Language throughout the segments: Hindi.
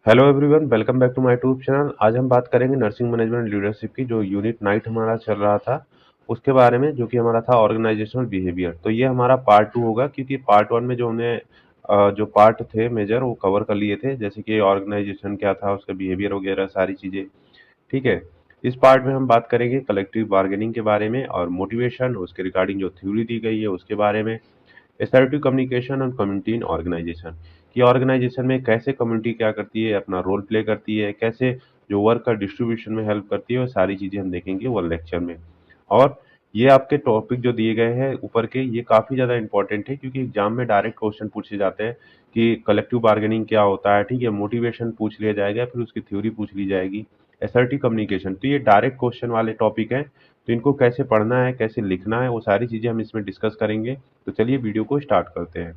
Hello everyone, welcome back to my YouTube channel. आज हम बात करेंगे नर्सिंग मैनेजमेंट लीडरशिप की, जो यूनिट नाइट हमारा चल रहा था उसके बारे में, जो कि हमारा था ऑर्गेनाइजेशनल बिहेवियर। तो ये हमारा पार्ट 2 होगा, क्योंकि पार्ट 1 में जो हमने जो पार्ट थे मेजर वो कवर कर लिए थे, जैसे कि ऑर्गेनाइजेशन क्या था, उसका बिहेवियर वगैरह सारी चीज़ें। ठीक है। इस पार्ट में हम बात करेंगे कलेक्टिव बार्गेनिंग के बारे में और मोटिवेशन, उसके रिगार्डिंग जो थ्योरी दी गई है उसके बारे में। असर्टिव कम्युनिकेशन और कम्युनिटी इन ऑर्गेनाइजेशन, कि ऑर्गेनाइजेशन में कैसे कम्युनिटी क्या करती है, अपना रोल प्ले करती है, कैसे जो वर्क का डिस्ट्रीब्यूशन में हेल्प करती है, वो सारी चीज़ें हम देखेंगे वो लेक्चर में। और ये आपके टॉपिक जो दिए गए हैं ऊपर के, ये काफ़ी ज़्यादा इंपॉर्टेंट है, क्योंकि एग्जाम में डायरेक्ट क्वेश्चन पूछे जाते हैं कि कलेक्टिव बार्गेनिंग क्या होता है। ठीक है, मोटिवेशन पूछ लिया जाएगा, फिर उसकी थ्योरी पूछ ली जाएगी। असर्टिव कम्युनिकेशन, तो ये डायरेक्ट क्वेश्चन वाले टॉपिक हैं, तो इनको कैसे पढ़ना है, कैसे लिखना है, वो सारी चीज़ें हम इसमें डिस्कस करेंगे। तो चलिए वीडियो को स्टार्ट करते हैं।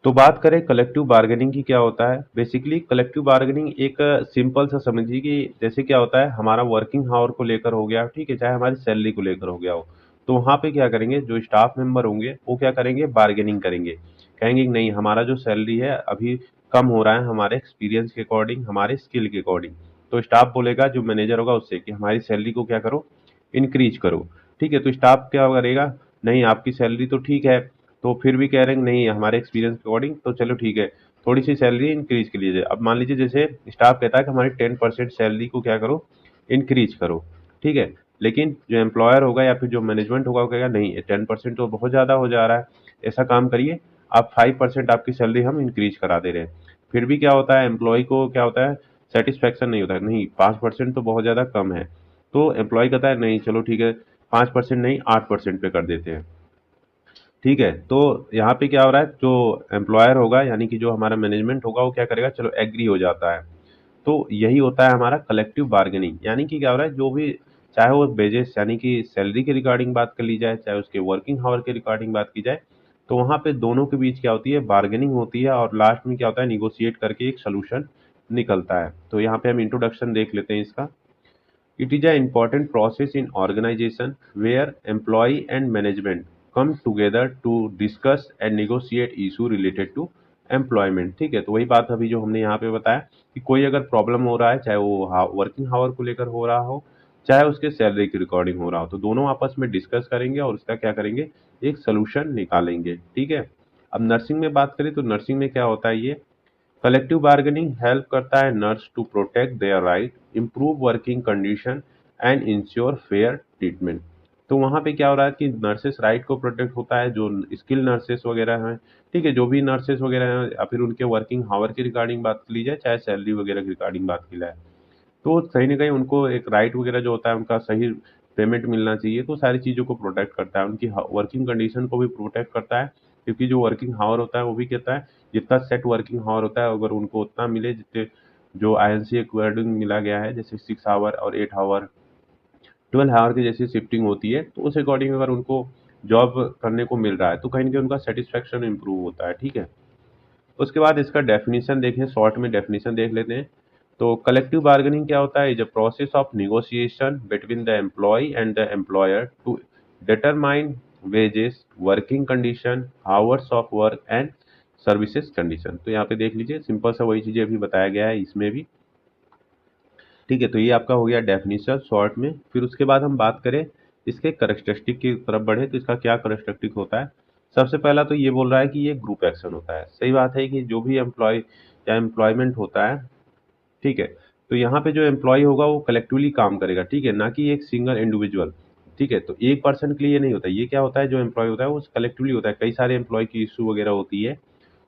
तो बात करें कलेक्टिव बार्गेनिंग की, क्या होता है। बेसिकली कलेक्टिव बार्गेनिंग एक सिंपल सा समझिए कि जैसे क्या होता है, हमारा वर्किंग आवर को लेकर हो गया, ठीक है, चाहे हमारी सैलरी को लेकर हो गया हो। तो वहाँ पे क्या करेंगे, जो स्टाफ मेंबर होंगे वो क्या करेंगे, बार्गेनिंग करेंगे। कहेंगे कि नहीं, हमारा जो सैलरी है अभी कम हो रहा है, हमारे एक्सपीरियंस के अकॉर्डिंग, हमारे स्किल के अकॉर्डिंग। तो स्टाफ बोलेगा, जो मैनेजर होगा उससे, कि हमारी सैलरी को क्या करो, इंक्रीज करो। ठीक है, तो स्टाफ क्या करेगा, नहीं आपकी सैलरी तो ठीक है, तो फिर भी कह रहे हैं नहीं हमारे एक्सपीरियंस के अकॉर्डिंग, तो चलो ठीक है, थोड़ी सी सैलरी इंक्रीज के लीजिए। अब मान लीजिए जैसे स्टाफ कहता है कि हमारी 10% सैलरी को क्या करो, इंक्रीज करो। ठीक है, लेकिन जो एम्प्लॉयर होगा या फिर जो मैनेजमेंट होगा वो कहेगा नहीं, 10% तो बहुत ज़्यादा हो जा रहा है, ऐसा काम करिए, आप 5% आपकी सैलरी हम इंक्रीज करा दे रहे हैं। फिर भी क्या होता है, एम्प्लॉय को क्या होता है, सेटिस्फैक्शन नहीं होता है, नहीं 5% तो बहुत ज़्यादा कम है। तो एम्प्लॉय कहता है नहीं चलो ठीक है, 5% नहीं 8% पे कर देते हैं। ठीक है, तो यहाँ पे क्या हो रहा है, जो एम्प्लॉयर होगा यानी कि जो हमारा मैनेजमेंट होगा वो क्या करेगा, चलो एग्री हो जाता है। तो यही होता है हमारा कलेक्टिव बार्गेनिंग, यानी कि क्या हो रहा है, जो भी चाहे वो वेजेस यानी कि सैलरी के रिगार्डिंग बात कर ली जाए, चाहे उसके वर्किंग आवर के रिगार्डिंग बात की जाए, तो वहाँ पे दोनों के बीच क्या होती है, बार्गेनिंग होती है, और लास्ट में क्या होता है, निगोशिएट करके एक सोल्यूशन निकलता है। तो यहाँ पे हम इंट्रोडक्शन देख लेते हैं इसका। It is an important process in organization where employee and management come together to discuss and negotiate issue related to employment. ठीक है, तो वही बात अभी जो हमने यहाँ पे बताया कि कोई अगर प्रॉब्लम हो रहा है, चाहे वो वर्किंग आवर को लेकर हो रहा हो, चाहे उसके सैलरी की रिकॉर्डिंग हो रहा हो, तो दोनों आपस में डिस्कस करेंगे और उसका क्या करेंगे, एक सोल्यूशन निकालेंगे। ठीक है। अब नर्सिंग में बात करें तो नर्सिंग में क्या होता है, ये कलेक्टिव बार्गेनिंग हेल्प करता है nurse to protect their right, improve working condition and ensure fair treatment. तो वहाँ पे क्या हो रहा है कि नर्सेस राइट को प्रोटेक्ट होता है, जो स्किल नर्सेस वगैरह हैं। ठीक है, जो भी नर्सेस वगैरह हैं, या फिर उनके वर्किंग आवर की रिगार्डिंग बात की जाए, चाहे सैलरी वगैरह की रिगार्डिंग बात की जाए, तो कहीं न कहीं उनको एक राइट वगैरह जो होता है, उनका सही पेमेंट मिलना चाहिए, तो सारी चीज़ों को प्रोटेक्ट करता है, उनकी वर्किंग कंडीशन को भी प्रोटेक्ट करता है, क्योंकि जो वर्किंग आवर होता है वो भी कहता है, जितना सेट वर्किंग आवर होता है अगर उनको उतना मिले, जितने जो आईएनसी के अकॉर्डिंग मिला गया है, जैसे 6 आवर और 8 आवर, 12 आवर की जैसी शिफ्टिंग होती है, तो उस अकॉर्डिंग अगर उनको जॉब करने को मिल रहा है, तो कहीं न कहीं उनका सैटिस्फैक्शन इम्प्रूव होता है। ठीक है। उसके बाद इसका डेफिनेशन देखें, शॉर्ट में डेफिनेशन देख लेते हैं। तो कलेक्टिव बार्गेनिंग क्या होता है, is a process of negotiation between the employee and the employer to determine wages, working condition, hours of work and services condition. तो यहाँ पे देख लीजिए, सिंपल सा वही चीज़ें अभी बताया गया है इसमें भी। ठीक है, तो ये आपका हो गया डेफिनेशन शॉर्ट में। फिर उसके बाद हम बात करें इसके करैक्टरिस्टिक की तरफ बढ़े, तो इसका क्या करैक्टरिस्टिक होता है। सबसे पहला तो ये बोल रहा है कि ये ग्रुप एक्शन होता है। सही बात है कि जो भी एम्प्लॉय या एम्प्लॉयमेंट होता है, ठीक है, तो यहाँ पे जो एम्प्लॉय होगा वो कलेक्टिवली काम करेगा, ठीक है, ना कि एक सिंगल इंडिविजुअल। ठीक है, तो एक पर्सन के लिए ये नहीं होता, ये क्या होता है, जो एम्प्लॉय होता है वो कलेक्टिवली होता है, कई सारे एम्प्लॉय की इशू वगैरह होती है,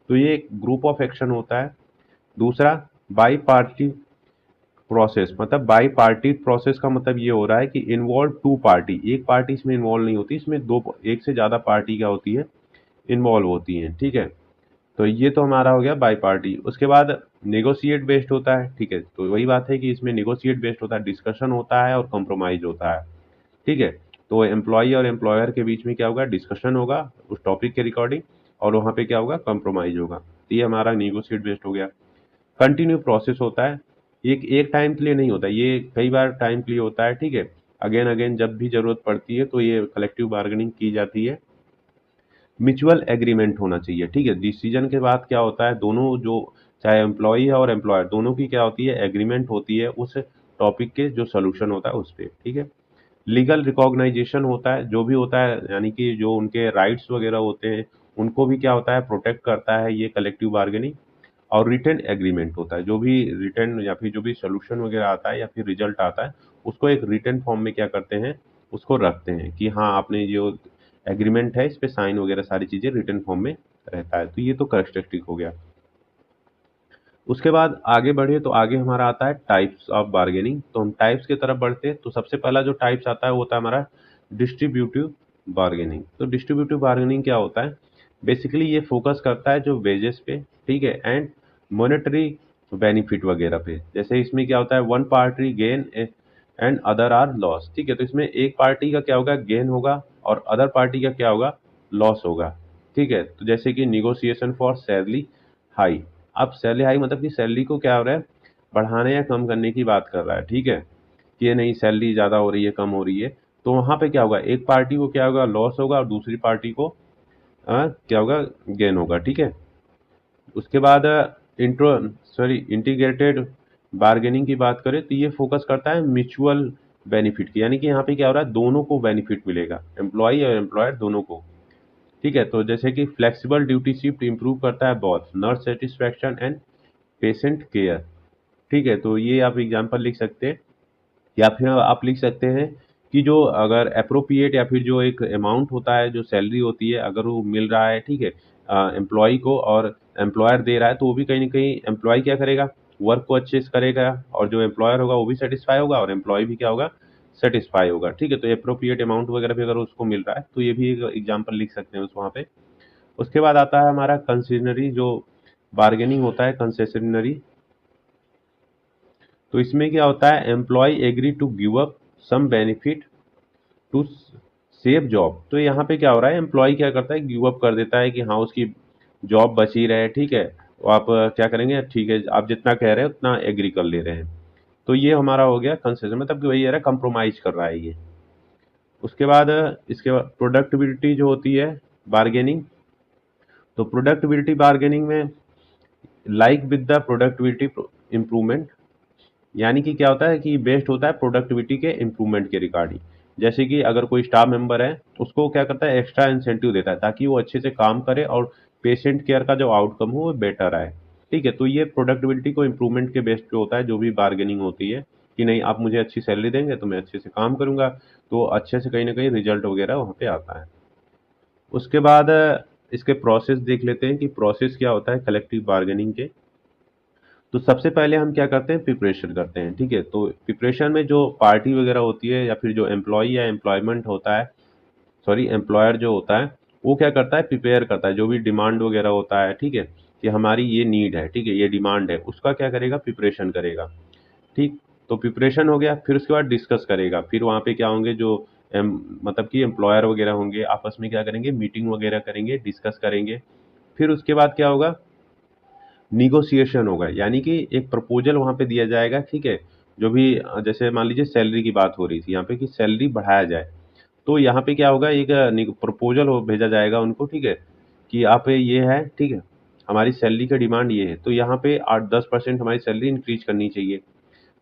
तो ये एक ग्रुप ऑफ एक्शन होता है। दूसरा, बाई पार्टी प्रोसेस, मतलब बाई पार्टी प्रोसेस का मतलब ये हो रहा है कि इन्वॉल्व टू पार्टी, एक पार्टी इसमें इन्वॉल्व नहीं होती, इसमें दो, एक से ज़्यादा पार्टी क्या होती है, इन्वॉल्व होती हैं। ठीक है, तो ये तो हमारा हो गया बाई पार्टी। उसके बाद नेगोशिएट बेस्ड होता है। ठीक है, तो वही बात है कि इसमें नेगोशिएट बेस्ड होता है, डिस्कशन होता है और कंप्रोमाइज होता है। ठीक है, तो एम्प्लॉई और एम्प्लॉयर के बीच में क्या होगा, डिस्कशन होगा उस टॉपिक के रिकॉर्डिंग, और वहाँ पे क्या होगा, कंप्रोमाइज होगा। तो ये हमारा नेगोशिएट बेस्ड हो गया। कंटिन्यू प्रोसेस होता है, एक टाइम के लिए नहीं होता, ये कई बार टाइम के लिए होता है। ठीक है, अगेन अगेन जब भी जरूरत पड़ती है तो ये कलेक्टिव बार्गेनिंग की जाती है। म्यूचुअल एग्रीमेंट होना चाहिए। ठीक है, डिसीजन के बाद क्या होता है, दोनों जो चाहे एम्प्लॉई है और एम्प्लॉयर, दोनों की क्या होती है, एग्रीमेंट होती है उस टॉपिक के जो सोल्यूशन होता है उस पे, ठीक है। लीगल रिकॉग्नाइजेशन होता है, जो भी होता है यानी कि जो उनके राइट्स वगैरह होते हैं उनको भी क्या होता है, प्रोटेक्ट करता है ये कलेक्टिव बार्गेनिंग। और रिटन एग्रीमेंट होता है, जो भी रिटन या फिर जो भी सोल्यूशन वगैरह आता है या फिर रिजल्ट आता है उसको एक रिटन फॉर्म में क्या करते हैं, उसको रखते हैं कि हाँ आपने जो एग्रीमेंट है इस पे साइन वगैरह सारी चीजें रिटन फॉर्म में रहता है। तो ये तो करेक्टरिस्टिक हो गया। उसके बाद आगे बढ़े तो आगे हमारा आता है टाइप्स ऑफ बार्गेनिंग। तो हम टाइप्स की तरफ बढ़ते हैं तो सबसे पहला जो टाइप्स आता है वो होता है हमारा डिस्ट्रीब्यूटिव बार्गेनिंग। तो डिस्ट्रीब्यूटिव बार्गेनिंग क्या होता है, बेसिकली ये फोकस करता है जो वेजेस पे, ठीक है, एंड मॉनेटरी बेनिफिट वगैरह पे। जैसे इसमें क्या होता है, one party gain and other are loss, ठीक है। तो इसमें एक पार्टी का क्या होगा, गेन होगा, और अदर पार्टी का क्या होगा, लॉस होगा, ठीक है। तो जैसे कि निगोशिएशन फॉर सैलरी हाई, अब सैलरी हाई मतलब कि सैलरी को क्या हो रहा है, बढ़ाने या कम करने की बात कर रहा है, ठीक है, कि ये नहीं सैलरी ज़्यादा हो रही है कम हो रही है। तो वहाँ पे क्या होगा, एक पार्टी को क्या होगा, लॉस होगा, और दूसरी पार्टी को क्या होगा, गेन होगा, ठीक है। उसके बाद इंट्रो सॉरी इंटीग्रेटेड बार्गेनिंग की बात करें तो ये फोकस करता है म्यूचुअल बेनिफिट की, यानी कि यहाँ पे क्या हो रहा है, दोनों को बेनिफिट मिलेगा, एम्प्लॉय और एम्प्लॉयर दोनों को, ठीक है। तो जैसे कि फ्लेक्सिबल ड्यूटी शिफ्ट इंप्रूव करता है both nurse satisfaction and patient care, ठीक है। तो ये आप एग्जांपल लिख सकते हैं, या फिर आप लिख सकते हैं कि जो अगर अप्रोप्रिएट या फिर जो एक अमाउंट होता है जो सैलरी होती है अगर वो मिल रहा है, ठीक है, एम्प्लॉय को, और एम्प्लॉयर दे रहा है, तो वो भी कहीं ना कहीं एम्प्लॉय क्या करेगा, वर्क को अच्छे से करेगा, और जो एम्प्लॉयर होगा वो भी सेटिस्फाई होगा और एम्प्लॉय भी क्या होगा, सेटिस्फाई होगा, ठीक है। तो अप्रोप्रिएट अमाउंट वगैरह भी अगर उसको मिल रहा है तो ये भी एक एग्जाम्पल लिख सकते हैं उस वहाँ पे। उसके बाद आता है हमारा कंसेशनरी जो बार्गेनिंग होता है, कंसेशनरी। तो इसमें क्या होता है, employee agree to give up some benefit to save job. तो यहाँ पे क्या हो रहा है, एम्प्लॉय क्या करता है, गिव अप कर देता है कि हाँ उसकी जॉब बची रहे, ठीक है। तो आप क्या करेंगे, ठीक है आप जितना कह रहे हैं उतना एग्री कर ले रहे हैं। तो ये हमारा हो गया कंसेशन, मतलब कि वही है, कंप्रोमाइज कर रहा है ये। उसके बाद इसके बाद प्रोडक्टिविटी जो होती है बार्गेनिंग। तो प्रोडक्टिविटी बार्गेनिंग में like with the productivity improvement, यानी कि क्या होता है कि बेस्ड होता है प्रोडक्टिविटी के इम्प्रूवमेंट के रिगार्डिंग। जैसे कि अगर कोई स्टाफ मेंबर है उसको क्या करता है, एक्स्ट्रा इंसेंटिव देता है ताकि वो अच्छे से काम करे और पेशेंट केयर का जो आउटकम हो वो बेटर आए, ठीक है। तो ये प्रोडक्टिविटी को इम्प्रूवमेंट के बेस्ड पे होता है जो भी बार्गेनिंग होती है, कि नहीं आप मुझे अच्छी सैलरी देंगे तो मैं अच्छे से काम करूंगा, तो अच्छे से कहीं ना कहीं रिजल्ट वगैरह वहाँ पे आता है। उसके बाद इसके प्रोसेस देख लेते हैं कि प्रोसेस क्या होता है कलेक्टिव बार्गेनिंग के। तो सबसे पहले हम क्या करते हैं, प्रिपरेशन करते हैं, ठीक है। तो प्रिपरेशन में जो पार्टी वगैरह होती है या फिर जो एम्प्लॉय या एम्प्लॉयमेंट होता है, सॉरी एम्प्लॉयर जो होता है, वो क्या करता है, प्रिपेयर करता है जो भी डिमांड वगैरह होता है, ठीक है, कि हमारी ये नीड है, ठीक है, ये डिमांड है, उसका क्या करेगा, प्रिपरेशन करेगा, ठीक। तो प्रिपरेशन हो गया, फिर उसके बाद डिस्कस करेगा, फिर वहाँ पे क्या होंगे जो मतलब कि एम्प्लॉयर वगैरह होंगे, आपस में क्या करेंगे, मीटिंग वगैरह करेंगे, डिस्कस करेंगे। फिर उसके बाद क्या होगा, निगोशिएशन होगा, यानी कि एक प्रपोजल वहाँ पे दिया जाएगा, ठीक है। जो भी जैसे मान लीजिए सैलरी की बात हो रही थी यहाँ पे कि सैलरी बढ़ाया जाए, तो यहाँ पे क्या होगा, एक प्रपोजल हो भेजा जाएगा उनको, ठीक है, कि आप ये है, ठीक है, हमारी सैलरी का डिमांड ये है, तो यहाँ पे 8-10% हमारी सैलरी इंक्रीज करनी चाहिए।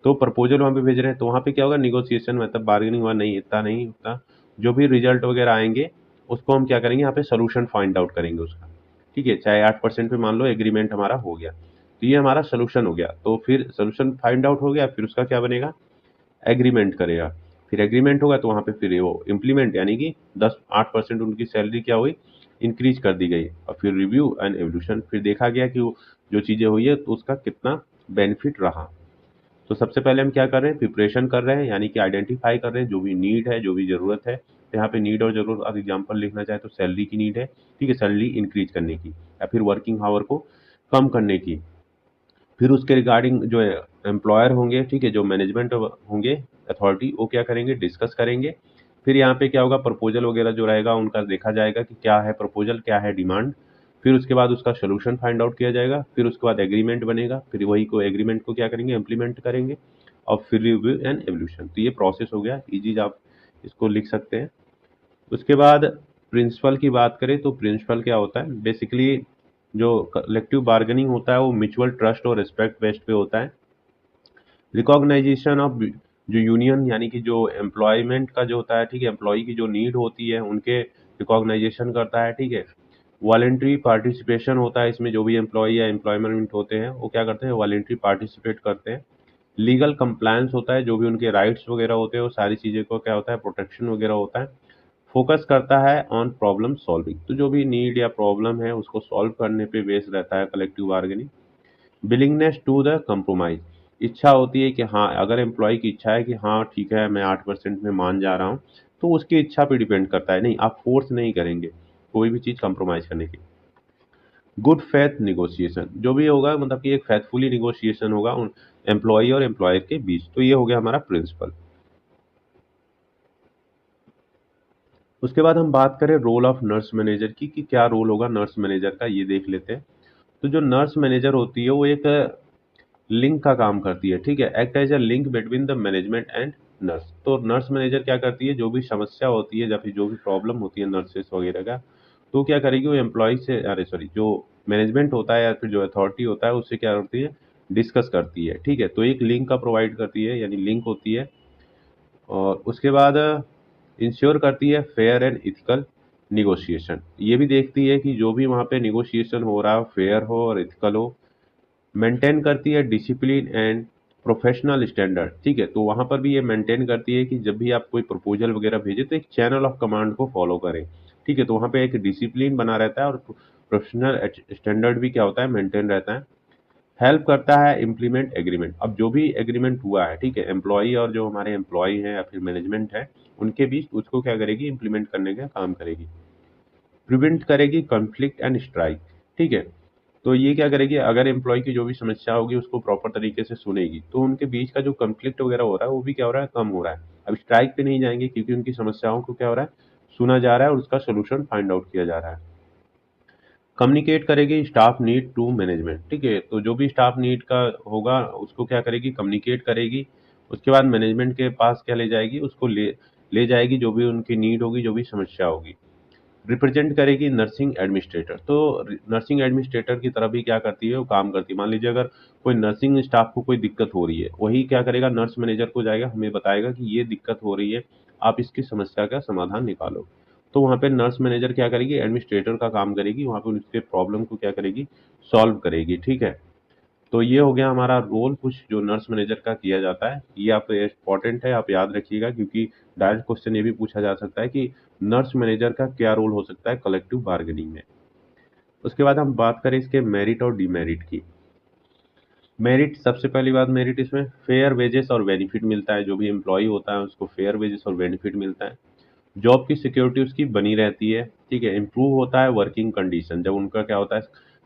तो प्रपोजल वहाँ पे भेज रहे हैं, तो वहाँ पे क्या होगा, निगोशिएशन मतलब बार्गेनिंग हुआ, नहीं इतना नहीं उतना, जो भी रिजल्ट वगैरह आएंगे उसको हम क्या करेंगे, यहाँ पे सोल्यूशन फाइंड आउट करेंगे उसका, ठीक है। चाहे 8% पे मान लो एग्रीमेंट हमारा हो गया, तो ये हमारा सोल्यूशन हो गया। तो फिर सोल्यूशन फाइंड आउट हो गया, फिर उसका क्या बनेगा, एग्रीमेंट करेगा। फिर एग्रीमेंट होगा तो वहाँ पे फिर वो इम्प्लीमेंट, यानी कि 10-8% उनकी सैलरी क्या हुई, इंक्रीज कर दी गई। और फिर रिव्यू एंड एवोल्यूशन, फिर देखा गया कि वो जो चीज़ें हुई है तो उसका कितना बेनिफिट रहा। तो सबसे पहले हम क्या कर रहे हैं, प्रिपरेशन कर रहे हैं, यानी कि आइडेंटिफाई कर रहे हैं जो भी नीड है, जो भी ज़रूरत है। तो यहाँ पे नीड और ज़रूरत आप एग्जांपल लिखना चाहे तो सैलरी की नीड है, ठीक है, सैलरी इंक्रीज करने की या फिर वर्किंग आवर को कम करने की। फिर उसके रिगार्डिंग जो एम्प्लॉयर होंगे, ठीक है, जो मैनेजमेंट होंगे, अथॉरिटी, वो क्या करेंगे, डिस्कस करेंगे। फिर यहाँ पे क्या होगा, प्रपोजल वगैरह जो रहेगा उनका देखा जाएगा कि क्या है प्रपोजल, क्या है डिमांड। फिर उसके बाद उसका सोल्यूशन फाइंड आउट किया जाएगा, फिर उसके बाद एग्रीमेंट बनेगा, फिर वही को एग्रीमेंट को क्या करेंगे, इम्प्लीमेंट करेंगे, और फिर रिव्यू एंड एवोल्यूशन। तो ये प्रोसेस हो गया, इजी आप इसको लिख सकते हैं। उसके बाद प्रिंसिपल की बात करें तो प्रिंसिपल क्या होता है, बेसिकली, 2 टाइप्स ऑफ प्रिंसिपल होते हैं। एक होता है जो कलेक्टिव बार्गेनिंग होता है वो म्यूचुअल ट्रस्ट और रिस्पेक्ट बेस्ड पे होता है। रिकॉग्नाइजेशन ऑफ जो यूनियन यानी कि जो एम्प्लॉयमेंट का जो होता है, ठीक है, एम्प्लॉय की जो नीड होती है उनके रिकॉग्नाइजेशन करता है, ठीक है। वॉलेंट्री पार्टिसिपेशन होता है, इसमें जो भी एम्प्लॉय या एम्प्लॉयमेंट होते हैं वो क्या करते हैं, वॉलेंट्री पार्टिसिपेट करते हैं। लीगल कंप्लायंस होता है, जो भी उनके राइट्स वगैरह होते हैं वो सारी चीज़ें को क्या होता है, प्रोटेक्शन वगैरह होता है। फोकस करता है ऑन प्रॉब्लम सॉल्विंग, तो जो भी नीड या प्रॉब्लम है उसको सॉल्व करने पे बेस रहता है collective bargaining. Willingness to the compromise, इच्छा होती है कि हाँ, अगर एम्प्लॉय की इच्छा है कि हाँ ठीक है मैं 8% में मान जा रहा हूँ, तो उसकी इच्छा पे डिपेंड करता है, नहीं आप फोर्स नहीं करेंगे कोई भी चीज़ कंप्रोमाइज करने की। गुड फेथ निगोशिएशन, जो भी होगा मतलब कि एक फेथफुली निगोशिएशन होगा उन एम्प्लॉय और एम्प्लॉयर के बीच, तो ये हो गया हमारा प्रिंसिपल। उसके बाद हम बात करें रोल ऑफ नर्स मैनेजर की, कि क्या रोल होगा नर्स मैनेजर का, ये देख लेते हैं। तो जो नर्स मैनेजर होती है वो एक लिंक का काम करती है, ठीक है, act as a link between the management and nurse. तो नर्स मैनेजर क्या करती है, जो भी समस्या होती है या फिर जो भी प्रॉब्लम होती है नर्सेस वगैरह का, तो क्या करेगी वो एम्प्लॉय से, अरे सॉरी, जो मैनेजमेंट होता है या फिर जो अथॉरिटी होता है उससे क्या करती है, डिस्कस करती है, ठीक है। तो एक लिंक का प्रोवाइड करती है, यानी लिंक होती है। और उसके बाद इंश्योर करती है फेयर एंड इथिकल निगोशिएशन, ये भी देखती है कि जो भी वहाँ पे निगोशिएशन हो रहा हो फेयर हो और इथिकल हो। मेंटेन करती है डिसिप्लिन एंड प्रोफेशनल स्टैंडर्ड, ठीक है, तो वहाँ पर भी ये मेंटेन करती है कि जब भी आप कोई प्रपोजल वगैरह भेजें तो एक चैनल ऑफ कमांड को फॉलो करें, ठीक है। तो वहाँ पे एक डिसिप्लिन बना रहता है और प्रोफेशनल स्टैंडर्ड भी क्या होता है, मेंटेन रहता है। हेल्प करता है इम्प्लीमेंट एग्रीमेंट, अब जो भी एग्रीमेंट हुआ है, ठीक है, एम्प्लॉई और जो हमारे एम्प्लॉय हैं या फिर मैनेजमेंट है उनके बीच, उसको क्या करेगी, इम्प्लीमेंट करने का काम करेगी। प्रिवेंट करेगी कॉन्फ्लिक्ट एंड स्ट्राइक, ठीक है। तो ये क्या करेगी, अगर एम्प्लॉय की जो भी समस्या होगी उसको प्रॉपर तरीके से सुनेगी, तो उनके बीच का जो कॉन्फ्लिक्ट वगैरह हो रहा है वो भी क्या हो रहा है, कम हो रहा है। अब स्ट्राइक पे नहीं जाएंगे क्योंकि उनकी समस्याओं को क्या हो रहा है, सुना जा रहा है और उसका सोल्यूशन फाइंड आउट किया जा रहा है। कम्युनिकेट करेगी स्टाफ नीड टू मैनेजमेंट, ठीक है, तो जो भी स्टाफ नीड का होगा उसको क्या करेगी, कम्युनिकेट करेगी। उसके बाद मैनेजमेंट के पास क्या ले जाएगी, उसको ले ले जाएगी, जो भी उनकी नीड होगी, जो भी समस्या होगी। रिप्रेजेंट करेगी नर्सिंग एडमिनिस्ट्रेटर, तो नर्सिंग एडमिनिस्ट्रेटर की तरह भी क्या करती है, वो काम करती है। मान लीजिए अगर कोई नर्सिंग स्टाफ को कोई दिक्कत हो रही है, वही क्या करेगा, नर्स मैनेजर को जाएगा, हमें बताएगा कि ये दिक्कत हो रही है, आप इसकी समस्या का समाधान निकालो। तो वहाँ पे नर्स मैनेजर क्या करेगी, एडमिनिस्ट्रेटर का काम करेगी, वहाँ पे उसके प्रॉब्लम को क्या करेगी, सॉल्व करेगी, ठीक है। तो ये हो गया हमारा रोल कुछ जो नर्स मैनेजर का किया जाता है, ये आप इम्पोर्टेंट है, आप याद रखिएगा, क्योंकि डायरेक्ट क्वेश्चन ये भी पूछा जा सकता है कि नर्स मैनेजर का क्या रोल हो सकता है कलेक्टिव बार्गेनिंग में। उसके बाद हम बात करें इसके मेरिट और डिमेरिट की। मेरिट, सबसे पहली बात, मेरिट इसमें फेयर वेजेस और बेनिफिट मिलता है, जो भी एम्प्लॉय होता है उसको फेयर वेजेस और बेनिफिट मिलता है। जॉब की सिक्योरिटी उसकी बनी रहती है, ठीक है। इम्प्रूव होता है वर्किंग कंडीशन, जब उनका क्या होता है,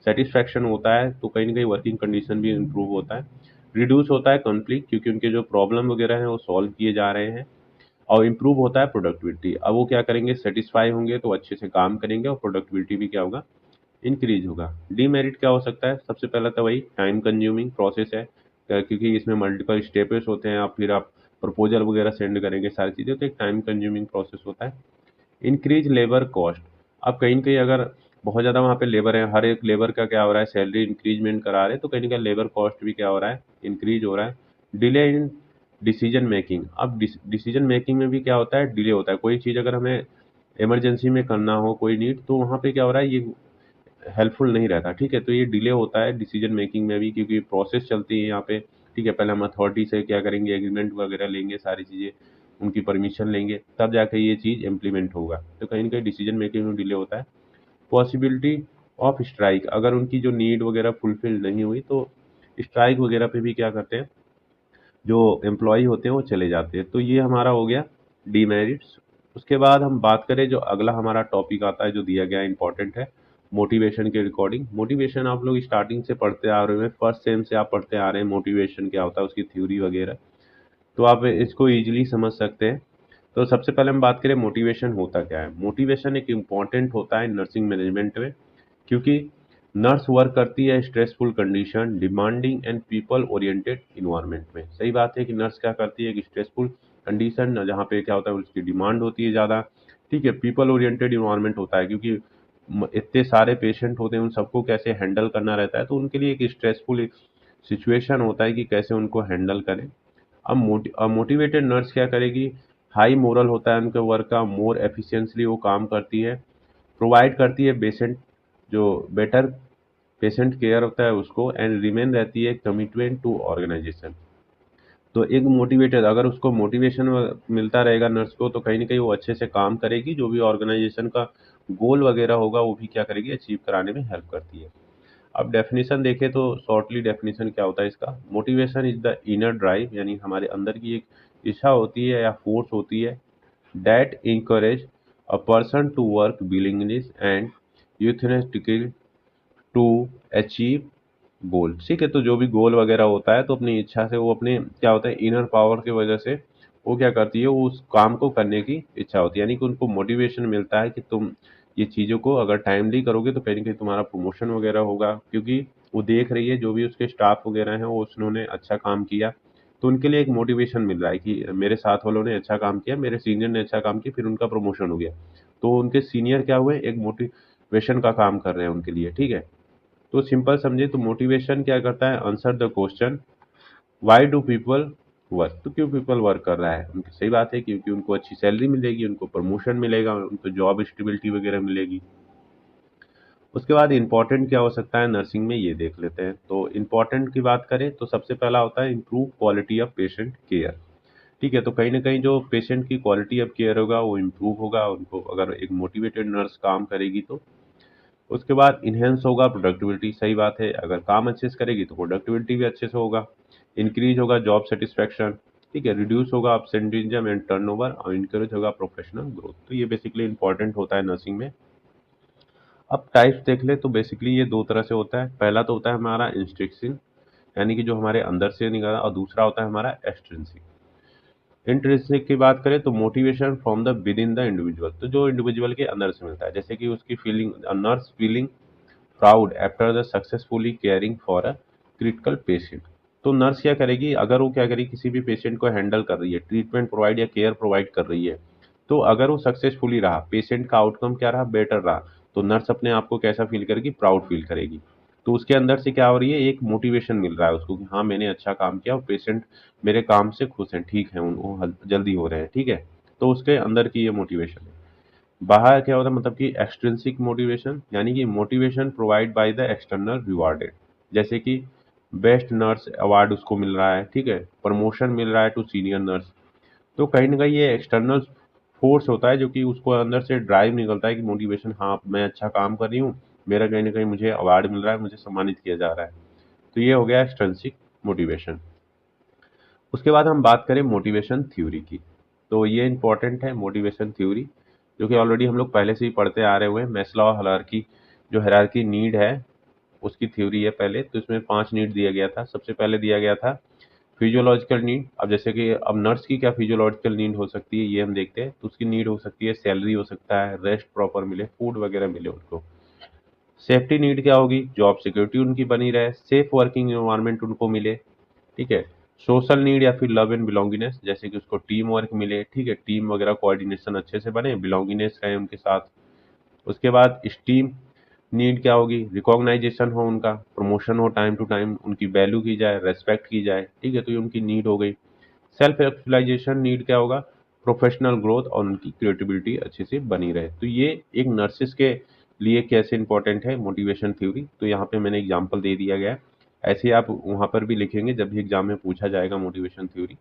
सेटिस्फैक्शन होता है, तो कहीं ना कहीं वर्किंग कंडीशन भी इम्प्रूव होता है। रिड्यूस होता है कॉन्फ्लिक्ट, क्योंकि उनके जो प्रॉब्लम वगैरह हैं वो सॉल्व किए जा रहे हैं। और इम्प्रूव होता है प्रोडक्टिविटी, अब वो क्या करेंगे, सेटिस्फाई होंगे तो अच्छे से काम करेंगे और प्रोडक्टिविटी भी क्या होगा, इंक्रीज होगा। डीमेरिट क्या हो सकता है, सबसे पहला तो वही टाइम कंज्यूमिंग प्रोसेस है, क्योंकि इसमें मल्टीपल स्टेप्स होते हैं, आप फिर आप प्रपोजल वगैरह सेंड करेंगे सारी चीज़ें, तो एक टाइम कंज्यूमिंग प्रोसेस होता है। इंक्रीज लेबर कॉस्ट, अब कहीं न कहीं अगर बहुत ज़्यादा वहाँ पे लेबर है, हर एक लेबर का क्या हो रहा है, सैलरी इंक्रीजमेंट करा रहे हैं, तो कहीं न कहीं लेबर कॉस्ट भी क्या हो रहा है, इंक्रीज हो रहा है। डिले इन डिसीजन मेकिंग, अब डिसीजन मेकिंग में भी क्या होता है, डिले होता है। कोई चीज़ अगर हमें इमरजेंसी में करना हो कोई नीड, तो वहाँ पे क्या हो रहा है, ये हेल्पफुल नहीं रहता, ठीक है। तो ये डिले होता है डिसीजन मेकिंग में भी, क्योंकि प्रोसेस चलती है यहाँ पे, ठीक है। पहले हम अथॉरिटी से क्या करेंगे, एग्रीमेंट वगैरह लेंगे, सारी चीज़ें उनकी परमिशन लेंगे, तब जाकर ये चीज़ इम्प्लीमेंट होगा, तो कहीं ना कहीं डिसीजन मेकिंग में डिले होता है। पॉसिबिलिटी ऑफ स्ट्राइक, अगर उनकी जो नीड वगैरह फुलफिल नहीं हुई तो स्ट्राइक वगैरह पे भी क्या करते हैं, जो एम्प्लॉय होते हैं वो चले जाते हैं। तो ये हमारा हो गया डीमेरिट्स। उसके बाद हम बात करें, जो अगला हमारा टॉपिक आता है जो दिया गया इंपॉर्टेंट है, मोटिवेशन के रिकॉर्डिंग। मोटिवेशन आप लोग स्टार्टिंग से पढ़ते आ रहे हैं, फर्स्ट सेम से आप पढ़ते आ रहे हैं, मोटिवेशन क्या होता है उसकी थ्योरी वगैरह, तो आप इसको ईजिली समझ सकते हैं। तो सबसे पहले हम बात करें मोटिवेशन होता क्या है। मोटिवेशन एक इम्पॉर्टेंट होता है नर्सिंग मैनेजमेंट में, क्योंकि नर्स वर्क करती है stressful condition, demanding and people oriented environment में। सही बात है कि नर्स क्या करती है कि स्ट्रेसफुल कंडीशन, जहाँ पे क्या होता है उसकी डिमांड होती है ज़्यादा, ठीक है। पीपल ओरिएंटेड इन्वायरमेंट होता है, क्योंकि इतने सारे पेशेंट होते हैं, उन सबको कैसे हैंडल करना रहता है, तो उनके लिए एक स्ट्रेसफुल सिचुएशन होता है कि कैसे उनको हैंडल करें। अब मोटिवेटेड नर्स क्या करेगी, हाई मोरल होता है उनके वर्क का, मोर एफिशिएंटली वो काम करती है, प्रोवाइड करती है पेशेंट जो बेटर पेशेंट केयर होता है उसको, एंड रिमेन रहती है कमिटमेंट टू ऑर्गेनाइजेशन। तो एक मोटिवेटेड, अगर उसको मोटिवेशन मिलता रहेगा नर्स को, तो कहीं ना कहीं वो अच्छे से काम करेगी, जो भी ऑर्गेनाइजेशन का गोल वगैरह होगा वो भी क्या करेगी, अचीव कराने में हेल्प करती है। अब डेफिनेशन देखें तो शॉर्टली डेफिनेशन क्या होता है इसका, motivation is the inner drive, यानी हमारे अंदर की एक इच्छा होती है या फोर्स होती है, that encourage a person to work willingness and enthusiastically to achieve goal. ठीक है, तो जो भी गोल वगैरह होता है तो अपनी इच्छा से वो अपने क्या होता है, इनर पावर की वजह से वो क्या करती है, वो उस काम को करने की इच्छा होती है, यानी कि उनको मोटिवेशन मिलता है कि तुम ये चीज़ों को अगर टाइमली करोगे तो कहीं ना कहीं तुम्हारा प्रमोशन वगैरह होगा, क्योंकि वो देख रही है जो भी उसके स्टाफ वगैरह हैं वो उन्होंने अच्छा काम किया, तो उनके लिए एक मोटिवेशन मिल रहा है कि मेरे साथ वालों ने अच्छा काम किया, मेरे सीनियर ने अच्छा काम किया, फिर उनका प्रमोशन हो गया, तो उनके सीनियर क्या हुए, एक मोटिवेशन का काम कर रहे हैं उनके लिए। ठीक है, तो सिंपल समझे तो मोटिवेशन क्या करता है, answer the question why do people work, तो क्यों पीपल वर्क कर रहा है, उनकी सही बात है, क्योंकि उनको अच्छी सैलरी मिलेगी, उनको प्रमोशन मिलेगा, उनको जॉब स्टेबिलिटी वगैरह मिलेगी। उसके बाद इंपॉर्टेंट क्या हो सकता है नर्सिंग में, ये देख लेते हैं। तो इंपॉर्टेंट की बात करें तो सबसे पहला होता है improve quality of patient care. ठीक है, तो कहीं ना कहीं जो पेशेंट की क्वालिटी ऑफ केयर होगा वो इम्प्रूव होगा, उनको अगर एक मोटिवेटेड नर्स काम करेगी तो। उसके बाद इन्हेंस होगा प्रोडक्टिविटी, सही बात है, अगर काम अच्छे से करेगी तो प्रोडक्टिविटी भी अच्छे से होगा। इंक्रीज होगा जॉब सेटिस्फैक्शन, ठीक है, रिड्यूस होगा absenteeism एंड टर्नओवर, और इंकरेज होगा प्रोफेशनल ग्रोथ। तो ये बेसिकली इंपॉर्टेंट होता है नर्सिंग में। अब टाइप्स देख ले तो बेसिकली ये दो तरह से होता है, पहला तो होता है हमारा इंस्ट्रिक्सिंग, यानी कि जो हमारे अंदर से निकला, और दूसरा होता है हमारा एक्सट्रिंसिक। इंट्रिंसिक की बात करें तो motivation from the with in the individual, तो जो इंडिविजुअल के अंदर से मिलता है, जैसे कि उसकी feeling, nurse feeling proud after the successfully caring for a critical patient. तो नर्स क्या करेगी, अगर वो क्या करेगी, किसी भी पेशेंट को हैंडल कर रही है, ट्रीटमेंट प्रोवाइड या केयर प्रोवाइड कर रही है, तो अगर वो सक्सेसफुली रहा, पेशेंट का आउटकम क्या रहा, बेटर रहा, तो नर्स अपने आप को कैसा फील करेगी, प्राउड फील करेगी। तो उसके अंदर से क्या हो रही है, एक मोटिवेशन मिल रहा है उसको कि हाँ मैंने अच्छा काम किया और पेशेंट मेरे काम से खुश हैं, ठीक है, उनको जल्दी हो रहे हैं। ठीक है, तो उसके अंदर की ये मोटिवेशन है। बाहर क्या होता है, मतलब कि एक्सट्रिंसिक मोटिवेशन, यानी कि motivation provide by the external rewarded, जैसे कि बेस्ट नर्स अवार्ड उसको मिल रहा है, ठीक है, प्रमोशन मिल रहा है टू सीनियर नर्स। तो कहीं ना कहीं ये एक्सटर्नल फोर्स होता है जो कि उसको अंदर से ड्राइव निकलता है कि मोटिवेशन, हाँ मैं अच्छा काम कर रही हूँ, मेरा कहीं ना कहीं मुझे अवार्ड मिल रहा है, मुझे सम्मानित किया जा रहा है। तो ये हो गया एक्सट्रिंसिक मोटिवेशन। उसके बाद हम बात करें मोटिवेशन थ्योरी की, तो ये इंपॉर्टेंट है मोटिवेशन थ्योरी, जो कि ऑलरेडी हम लोग पहले से ही पढ़ते आ रहे हुए हैं। मैस्लो हायरार्की, जो हायरार्की नीड है उसकी थ्योरी है पहले, तो इसमें 5 नीड दिया गया था। सबसे पहले दिया गया था फिजियोलॉजिकल नीड। अब जैसे कि अब नर्स की क्या फिजियोलॉजिकल नीड हो सकती है ये हम देखते हैं, तो उसकी नीड हो सकती है सैलरी, हो सकता है रेस्ट प्रॉपर मिले, फूड वगैरह मिले उनको। सेफ्टी नीड क्या होगी, जॉब सिक्योरिटी उनकी बनी रहे, सेफ वर्किंग एनवायरनमेंट उनको मिले। ठीक है, सोशल नीड या फिर लव एंड बिलोंगिनेस, जैसे कि उसको टीम वर्क मिले, ठीक है, टीम वगैरह कोऑर्डिनेशन अच्छे से बने, बिलोंगिनेस रहे उनके साथ। उसके बाद स्टीम नीड क्या होगी, रिकॉग्नाइजेशन हो उनका, प्रमोशन हो टाइम टू टाइम, उनकी वैल्यू की जाए, रेस्पेक्ट की जाए। ठीक है, तो ये उनकी नीड हो गई। सेल्फ एक्चुअलाइजेशन नीड क्या होगा, प्रोफेशनल ग्रोथ और उनकी क्रिएटिविटी अच्छे से बनी रहे। तो ये एक नर्सिस के लिए कैसे इंपॉर्टेंट है मोटिवेशन थ्योरी, तो यहाँ पे मैंने एग्जांपल दे दिया गया है। ऐसे ही आप वहाँ पर भी लिखेंगे जब भी एग्जाम में पूछा जाएगा मोटिवेशन थ्योरी।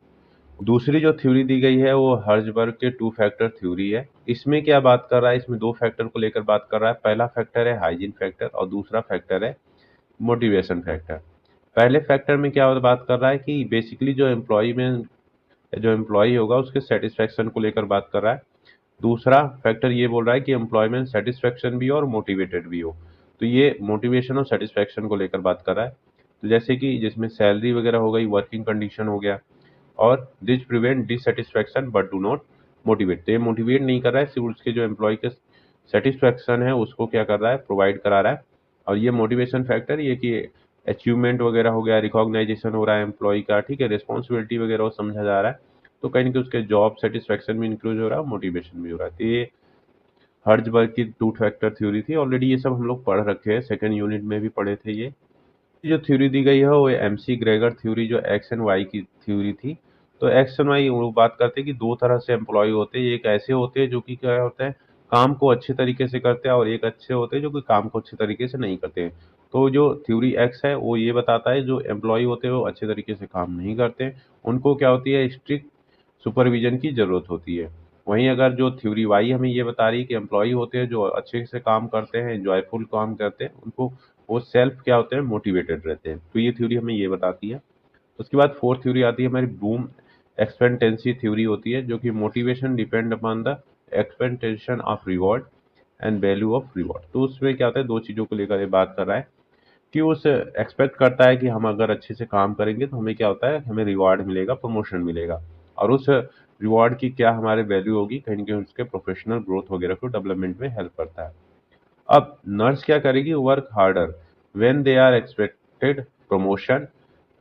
दूसरी जो थ्योरी दी गई है वो हर्जबर्ग के टू फैक्टर थ्योरी है। इसमें क्या बात कर रहा है, इसमें दो फैक्टर को लेकर बात कर रहा है। पहला फैक्टर है हाइजीन फैक्टर और दूसरा फैक्टर है मोटिवेशन फैक्टर। पहले फैक्टर में क्या बात कर रहा है कि बेसिकली जो एम्प्लॉय होगा उसके सेटिस्फेक्शन को लेकर बात कर रहा है। दूसरा फैक्टर ये बोल रहा है कि एम्प्लॉयमेंट सेटिस्फेक्शन भी हो और मोटिवेटेड भी हो। तो ये मोटिवेशन और सेटिस्फेक्शन को लेकर बात कर रहा है। तो जैसे कि जिसमें सैलरी वगैरह हो गई, वर्किंग कंडीशन हो गया, और this prevent dissatisfaction but do not motivate, तो ये मोटिवेट नहीं कर रहा है, सिर्फ उसके जो एम्प्लॉय के सेटिस्फैक्शन है उसको क्या कर रहा है, प्रोवाइड करा रहा है। और ये मोटिवेशन फैक्टर ये कि अचीवमेंट वगैरह हो गया, रिकॉग्नाइजेशन हो रहा है एम्प्लॉय का, ठीक है, रिस्पॉन्सिबिलिटी वगैरह वो समझा जा रहा है। तो कहीं ना कहीं उसके जॉब सेटिस्फैक्शन भी इंक्लूड हो रहा है, मोटिवेशन भी हो रहा है। तो ये हर्ट्जबर्ग की टू फैक्टर थ्योरी थी। ऑलरेडी ये सब हम लोग पढ़ रखे हैं, सेकंड यूनिट में भी पढ़े थे। ये जो थ्योरी दी गई है वो एमसी ग्रेगर थ्योरी, जो एक्स एंड वाई की थ्योरी थी। तो एक्स एंड वाई वो बात करते हैं कि दो तरह से एम्प्लॉय होते हैं। एक ऐसे होते हैं जो कि क्या होता है, काम को अच्छे तरीके से करते हैं, और एक अच्छे होते हैं जो कि काम को अच्छे तरीके से नहीं करते हैं। तो जो थ्योरी एक्स है वो ये बताता है जो एम्प्लॉय होते हैं वो अच्छे तरीके से काम नहीं करते हैं, उनको क्या होती है, स्ट्रिक्ट सुपरविजन की जरूरत होती है। वहीं अगर जो थ्योरी वाई हमें ये बता रही है कि एम्प्लॉय होते हैं जो अच्छे से काम करते हैं, एंजॉयफुल काम करते हैं, उनको वो सेल्फ क्या होते हैं, मोटिवेटेड रहते हैं। तो ये थ्योरी हमें ये बताती है। उसके बाद फोर्थ थ्योरी आती है हमारी ब्लूम एक्सपेक्टेंसी थ्योरी होती है, जो कि motivation depend upon the expectation of reward and value of reward. तो उसमें क्या होता है, दो चीजों को लेकर ये बात कर रहा है कि उस एक्सपेक्ट करता है कि हम अगर अच्छे से काम करेंगे तो हमें क्या होता है, हमें रिवार्ड मिलेगा, प्रमोशन मिलेगा, और उस रिवॉर्ड की क्या हमारे वैल्यू होगी, कहीं ना कहीं उसके प्रोफेशनल ग्रोथ वगैरह को डेवलपमेंट में हेल्प करता है। अब नर्स क्या करेगी, work harder when they are expected promotion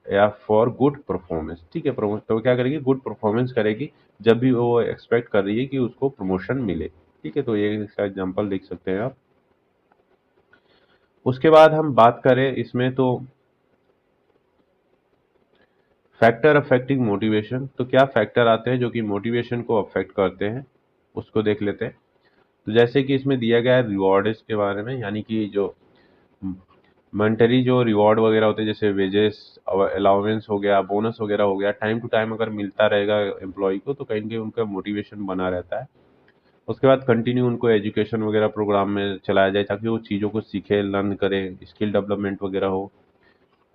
या फॉर गुड परफॉर्मेंस। ठीक है, तो क्या करेगी, गुड परफॉर्मेंस करेगी जब भी वो एक्सपेक्ट कर रही है कि उसको प्रमोशन मिले। ठीक है, तो ये इसका एग्जांपल देख सकते हैं आप। उसके बाद हम बात करें इसमें तो फैक्टर अफेक्टिंग मोटिवेशन, तो क्या फैक्टर आते हैं जो कि मोटिवेशन को अफेक्ट करते हैं, उसको देख लेते हैं। तो जैसे कि इसमें दिया गया है रिवॉर्ड्स के बारे में, यानी कि जो मॉनेटरी जो रिवॉर्ड वगैरह होते हैं, जैसे वेजेस, अलाउंस हो गया, बोनस वगैरह हो गया, टाइम टू टाइम अगर मिलता रहेगा एम्प्लॉय को तो कहीं ना कहीं उनका मोटिवेशन बना रहता है। उसके बाद कंटिन्यू उनको एजुकेशन वगैरह प्रोग्राम में चलाया जाए ताकि वो चीज़ों को सीखे, लर्न करे, स्किल डेवलपमेंट वगैरह हो।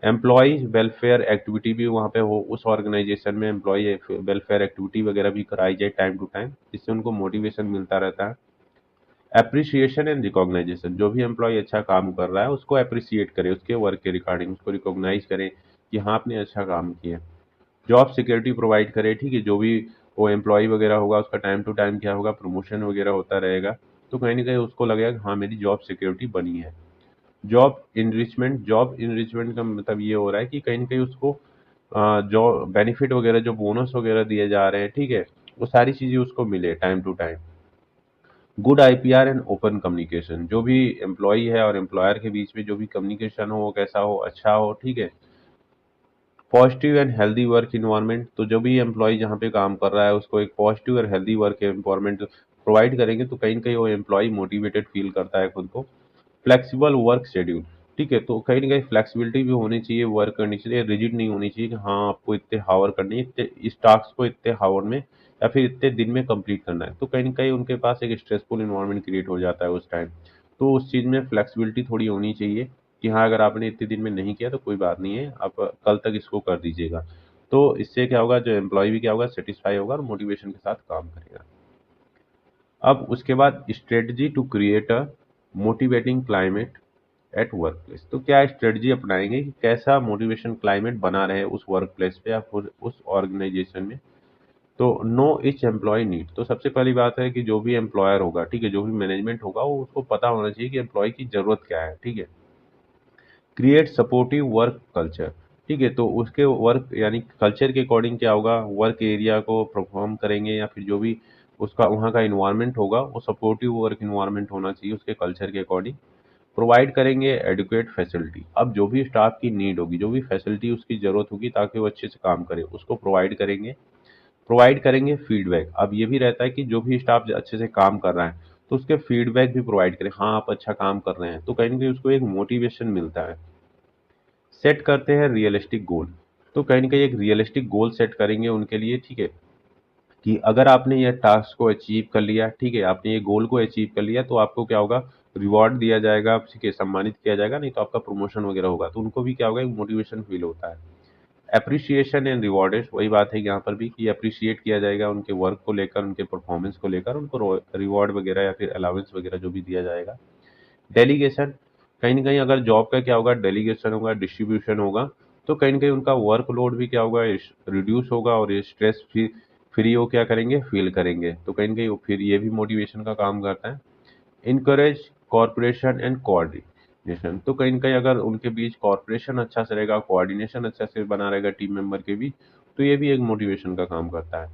एम्प्लॉय वेलफेयर एक्टिविटी भी वहाँ पे हो, उस ऑर्गेनाइजेशन में एम्प्लॉय वेलफेयर एक्टिविटी वगैरह भी कराई जाए टाइम टू टाइम, जिससे उनको मोटिवेशन मिलता रहता है। एप्रिसिएशन एंड रिकॉग्नाइजेशन, जो भी एम्प्लॉय अच्छा काम कर रहा है उसको अप्रिसिएट करें, उसके वर्क के रिगार्डिंग उसको रिकॉग्नाइज करें कि हाँ आपने अच्छा काम किया। जॉब सिक्योरिटी प्रोवाइड करे, ठीक है, जो भी वो एम्प्लॉय वगैरह होगा उसका टाइम टू टाइम क्या होगा, प्रमोशन वगैरह होता रहेगा, तो कहीं ना कहीं उसको लगेगा कि हाँ मेरी जॉब सिक्योरिटी बनी है। जॉब इनरिचमेंट का मतलब ये हो रहा है कि कहीं ना कहीं उसको जो बेनिफिट वगैरह, जो बोनस वगैरह दिए जा रहे हैं, ठीक है, वो सारी चीज़ें उसको मिले time to time. Good IPR and open communication, जो भी एम्प्लॉय है और एम्प्लॉयर के बीच में जो भी कम्युनिकेशन हो वो कैसा हो, अच्छा हो। ठीक है, positive and healthy work environment, तो जो भी एम्प्लॉय जहाँ पे काम कर रहा है उसको एक पॉजिटिव और हेल्दी वर्क एनवायरमेंट प्रोवाइड करेंगे तो कहीं ना कहीं वो एम्प्लॉय मोटिवेटेड फील करता है खुद को। फ्लेक्सिबल वर्क शेड्यूल, ठीक है, तो कहीं ना कहीं फ्लेक्सिबिलिटी भी होनी चाहिए वर्क करने के लिए, रिजिड नहीं होनी चाहिए कि हाँ आपको इतने हावर करनी है, इतने इस टास्क को इतने हावर में या फिर इतने दिन में कंप्लीट करना है, तो कहीं ना कहीं उनके पास एक स्ट्रेसफुल इन्वायरमेंट क्रिएट हो जाता है उस टाइम। तो उस चीज़ में फ्लेक्सिबिलिटी थोड़ी होनी चाहिए कि हाँ अगर आपने इतने दिन में नहीं किया तो कोई बात नहीं है, आप कल तक इसको कर दीजिएगा। तो इससे क्या होगा, जो एम्प्लॉय भी क्या होगा, सेटिस्फाई होगा और मोटिवेशन के साथ काम करेगा। अब उसके बाद strategy to create a motivating climate at work place, तो क्या स्ट्रेटजी अपनाएंगे कि कैसा मोटिवेशन क्लाइमेट बना रहे उस वर्क प्लेस पे या फिर उस ऑर्गेनाइजेशन में। तो नो इच एम्प्लॉय नीड, तो सबसे पहली बात है कि जो भी एम्प्लॉयर होगा, ठीक है, जो भी मैनेजमेंट होगा वो उसको पता होना चाहिए कि एम्प्लॉय की जरूरत क्या है। ठीक है, क्रिएट सपोर्टिव वर्क कल्चर, ठीक है, तो उसके वर्क यानी कल्चर के अकॉर्डिंग क्या होगा, वर्क एरिया को परफॉर्म करेंगे या फिर जो भी उसका वहाँ का इन्वायरमेंट होगा वो सपोर्टिव वर्क इन्वायरमेंट होना चाहिए उसके कल्चर के अकॉर्डिंग। प्रोवाइड करेंगे एडुकेट फैसिलिटी, अब जो भी स्टाफ की नीड होगी, जो भी फैसिलिटी उसकी ज़रूरत होगी ताकि वो अच्छे से काम करे उसको प्रोवाइड करेंगे। प्रोवाइड करेंगे फीडबैक, अब ये भी रहता है कि जो भी स्टाफ अच्छे से काम कर रहा है तो उसके फीडबैक भी प्रोवाइड करें, हाँ आप अच्छा काम कर रहे हैं, तो कहीं ना कहीं उसको एक मोटिवेशन मिलता है। सेट करते हैं रियलिस्टिक गोल, तो कहीं ना कहीं एक रियलिस्टिक गोल सेट करेंगे उनके लिए। ठीक है, कि अगर आपने ये टास्क को अचीव कर लिया, ठीक है, आपने ये गोल को अचीव कर लिया तो आपको क्या होगा, रिवॉर्ड दिया जाएगा, ठीक है, सम्मानित किया जाएगा, नहीं तो आपका प्रमोशन वगैरह होगा, तो उनको भी क्या होगा, एक मोटिवेशन फील होता है। एप्रिसिएशन एंड रिवॉर्डेड, वही बात है यहाँ पर भी कि अप्रिशिएट किया जाएगा उनके वर्क को लेकर, उनके परफॉर्मेंस को लेकर, उनको रिवॉर्ड वगैरह या फिर अलाउंस वगैरह जो भी दिया जाएगा। डेलीगेशन, कहीं न कहीं अगर जॉब का क्या होगा, डेलीगेशन होगा, डिस्ट्रीब्यूशन होगा, तो कहीं न कहीं उनका वर्कलोड भी क्या होगा, इस रिड्यूस होगा और ये स्ट्रेस फ्री फ्री वो क्या करेंगे, फ़ील करेंगे। तो कहीं न कहीं वो फिर ये भी मोटिवेशन का काम करता है। इनकरेज कॉर्पोरेशन एंड कोऑर्डिनेशन, तो कहीं न कहीं अगर उनके बीच कॉर्पोरेशन अच्छा से रहेगा, कोऑर्डिनेशन अच्छा से बना रहेगा टीम मेंबर के बीच, तो ये भी एक मोटिवेशन का काम करता है।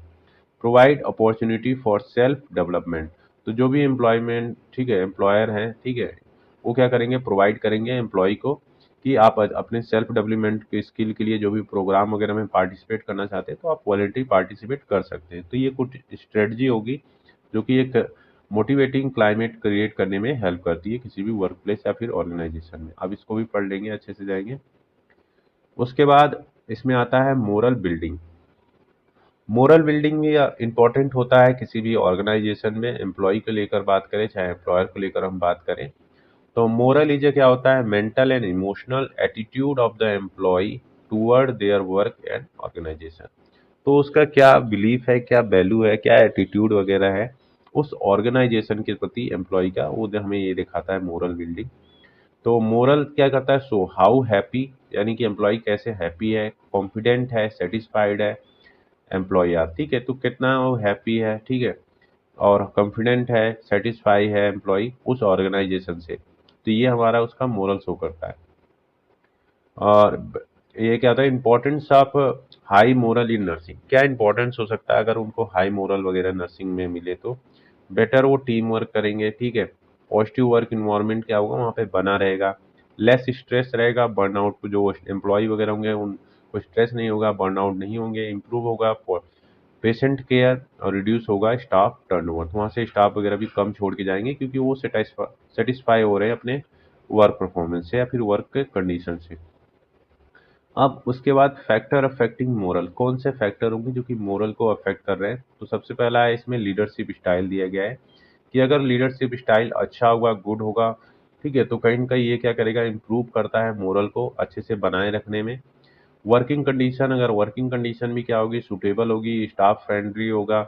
Provide opportunity for self development, तो जो भी एम्प्लॉयमेंट, ठीक है, एम्प्लॉयर है, ठीक है, वो क्या करेंगे, प्रोवाइड करेंगे एम्प्लॉय को कि आप अपने सेल्फ डेवलपमेंट के स्किल के लिए जो भी प्रोग्राम वगैरह में पार्टिसिपेट करना चाहते हैं तो आप वॉलंटरी पार्टिसिपेट कर सकते हैं। तो ये कुछ स्ट्रेटजी होगी जो कि एक मोटिवेटिंग क्लाइमेट क्रिएट करने में हेल्प करती है किसी भी वर्क प्लेस या फिर ऑर्गेनाइजेशन में। अब इसको भी पढ़ लेंगे, अच्छे से जाएंगे। उसके बाद इसमें आता है मोरल बिल्डिंग। मोरल बिल्डिंग भी इंपॉर्टेंट होता है किसी भी ऑर्गेनाइजेशन में, एम्प्लॉय को लेकर बात करें चाहे एम्प्लॉयर को लेकर हम बात करें। तो मोरल इज क्या होता है, mental and emotional attitude of the employee toward their work and organisation. तो उसका क्या बिलीफ है, क्या वैल्यू है, क्या एटीट्यूड वगैरह है उस ऑर्गेनाइजेशन के प्रति एम्प्लॉय का, वो हमें ये दिखाता है मोरल बिल्डिंग। तो मोरल क्या करता है, सो हाउ हैप्पी, यानी कि एम्प्लॉय कैसे हैप्पी है, कॉन्फिडेंट है, सेटिस्फाइड है एम्प्लॉय यार, ठीक है, तो कितना वो हैप्पी है, ठीक है, और कॉन्फिडेंट है, सेटिस्फाई है एम्प्लॉय उस ऑर्गेनाइजेशन से। तो ये हमारा उसका मोरल शो करता है। और ये क्या होता है, importance of high moral in nursing, क्या इंपॉर्टेंस हो सकता है अगर उनको हाई मोरल वगैरह नर्सिंग में मिले तो बेटर वो टीम वर्क करेंगे, ठीक है, पॉजिटिव वर्क इन्वायरमेंट क्या होगा वहाँ पे बना रहेगा, लेस स्ट्रेस रहेगा, बर्नआउट जो एम्प्लॉय वगैरह होंगे उनको स्ट्रेस नहीं होगा, बर्नआउट नहीं होंगे, इंप्रूव होगा पेशेंट केयर और रिड्यूस होगा स्टाफ टर्नओवर। तो वहाँ से स्टाफ वगैरह भी कम छोड़ के जाएंगे क्योंकि वो सेटिस्फाई हो रहे हैं अपने वर्क परफॉर्मेंस से या फिर वर्क के कंडीशन से। अब उसके बाद फैक्टर अफेक्टिंग मोरल, कौन से फैक्टर होंगे जो कि मोरल को अफेक्ट कर रहे हैं। तो सबसे पहला है इसमें लीडरशिप स्टाइल दिया गया है कि अगर लीडरशिप स्टाइल अच्छा होगा, गुड होगा, ठीक है, तो कहीं ना कहीं ये क्या करेगा, इम्प्रूव करता है मोरल को अच्छे से बनाए रखने में। वर्किंग कंडीशन, अगर वर्किंग कंडीशन भी क्या होगी, सूटेबल होगी, स्टाफ फ्रेंडली होगा,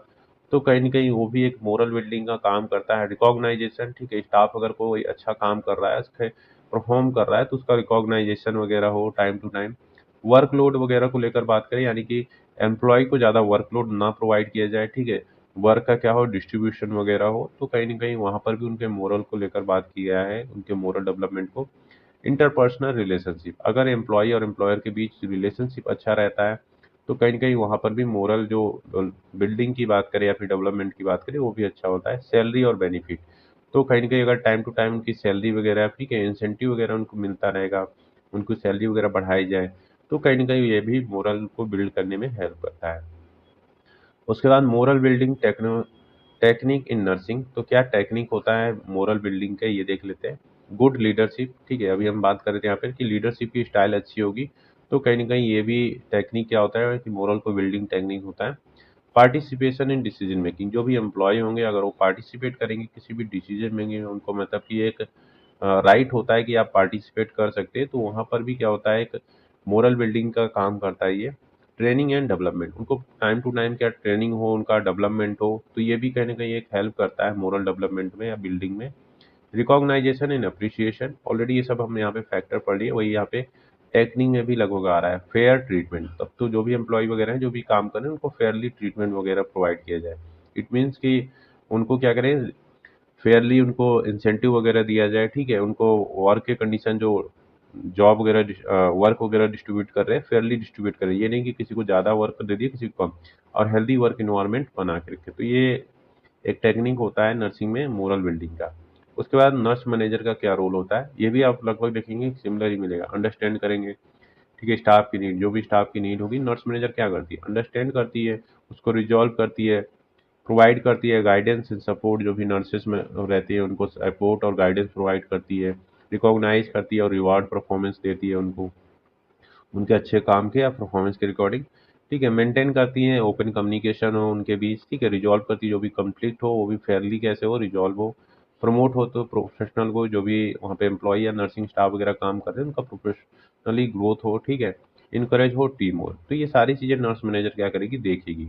तो कहीं न कहीं वो भी एक मोरल बिल्डिंग का काम करता है। रिकॉग्नाइजेशन, ठीक है, स्टाफ अगर कोई अच्छा काम कर रहा है, उसके परफॉर्म कर रहा है तो उसका रिकॉग्नाइजेशन वगैरह हो टाइम टू टाइम। वर्कलोड वगैरह को लेकर बात करें, यानी कि एम्प्लॉय को ज़्यादा वर्कलोड ना प्रोवाइड किया जाए, ठीक है, वर्क का क्या हो, डिस्ट्रीब्यूशन वगैरह हो, तो कहीं न कहीं वहाँ पर भी उनके मोरल को लेकर बात किया है, उनके मोरल डेवलपमेंट को। इंटरपर्सनल रिलेशनशिप, अगर एम्प्लॉय और एम्प्लॉयर के बीच रिलेशनशिप अच्छा रहता है तो कहीं न कहीं वहाँ पर भी मोरल जो बिल्डिंग की बात करें या फिर डेवलपमेंट की बात करें वो भी अच्छा होता है। सैलरी और बेनिफिट, तो कहीं न कहीं अगर टाइम टू टाइम उनकी सैलरी वगैरह, ठीक है, इंसेंटिव वगैरह उनको मिलता रहेगा, उनको सैलरी वगैरह बढ़ाई जाए, तो कहीं न कहीं ये भी मोरल को बिल्ड करने में हेल्प करता है। उसके बाद moral building technique in nursing, तो क्या टेक्निक होता है मोरल बिल्डिंग का ये देख लेते हैं। गुड लीडरशिप, ठीक है, अभी हम बात कर रहे थे यहाँ पे कि लीडरशिप की स्टाइल अच्छी होगी तो कहीं ना कहीं ये भी टेक्निक क्या होता है कि मोरल को बिल्डिंग टेक्निक होता है। पार्टिसिपेशन इन डिसीजन मेकिंग, जो भी एम्प्लॉय होंगे अगर वो पार्टिसिपेट करेंगे किसी भी डिसीजन मेकिंग में, उनको मतलब कि एक राइट होता है कि आप पार्टिसिपेट कर सकते हैं, तो वहाँ पर भी क्या होता है, एक मोरल बिल्डिंग का काम करता है ये। ट्रेनिंग एंड डेवलपमेंट, उनको टाइम टू टाइम क्या ट्रेनिंग हो, उनका डेवलपमेंट हो, तो ये भी कहीं ना कहीं एक हेल्प करता है मोरल डेवलपमेंट में या बिल्डिंग में। रिकॉग्नाइजेशन एंड अप्रिसिएशन, ऑलरेडी ये सब हमने यहाँ पे फैक्टर पढ़ लिए, वही यहाँ पे टेक्निक में भी लगभग आ रहा है। फेयर ट्रीटमेंट, तब तो जो भी एम्प्लॉय वगैरह हैं जो भी काम कर रहे हैं उनको फेयरली ट्रीटमेंट वगैरह प्रोवाइड किया जाए। इट मीन्स कि उनको क्या करें, फेयरली उनको इंसेंटिव वगैरह दिया जाए, ठीक है, उनको वर्क के कंडीशन जो जॉब वगैरह वर्क वगैरह डिस्ट्रीब्यूट कर रहे हैं फेयरली डिस्ट्रीब्यूट करें, ये नहीं कि किसी को ज़्यादा वर्क दे दिए किसी को कम, और हेल्दी वर्क इन्वायरमेंट बना के रखे। तो ये एक टेक्निक होता है नर्सिंग में मोरल बिल्डिंग का। उसके बाद नर्स मैनेजर का क्या रोल होता है, ये भी आप लगभग देखेंगे सिमिलर ही मिलेगा। अंडरस्टैंड करेंगे, ठीक है, स्टाफ की नीड, जो भी स्टाफ की नीड होगी नर्स मैनेजर क्या करती है, अंडरस्टैंड करती है, उसको रिजॉल्व करती है, प्रोवाइड करती है गाइडेंस एंड सपोर्ट, जो भी नर्सेस में रहती है उनको सपोर्ट और गाइडेंस प्रोवाइड करती है, रिकॉग्नाइज करती है और रिवार्ड परफॉर्मेंस देती है उनको उनके अच्छे काम के या परफॉर्मेंस के रिकॉर्डिंग, ठीक है, मेंटेन करती हैं ओपन कम्युनिकेशन हो उनके बीच, ठीक है, रिजॉल्व करती है जो भी कंफ्लिक्ट हो वो भी फेयरली कैसे हो, रिजॉल्व हो, प्रमोट हो तो प्रोफेशनल को, जो भी वहाँ पे एम्प्लॉय या नर्सिंग स्टाफ वगैरह काम कर रहे हैं उनका प्रोफेशनली ग्रोथ हो, ठीक है, इनकरेज हो टीम वर्क। तो ये सारी चीज़ें नर्स मैनेजर क्या करेगी, देखेगी।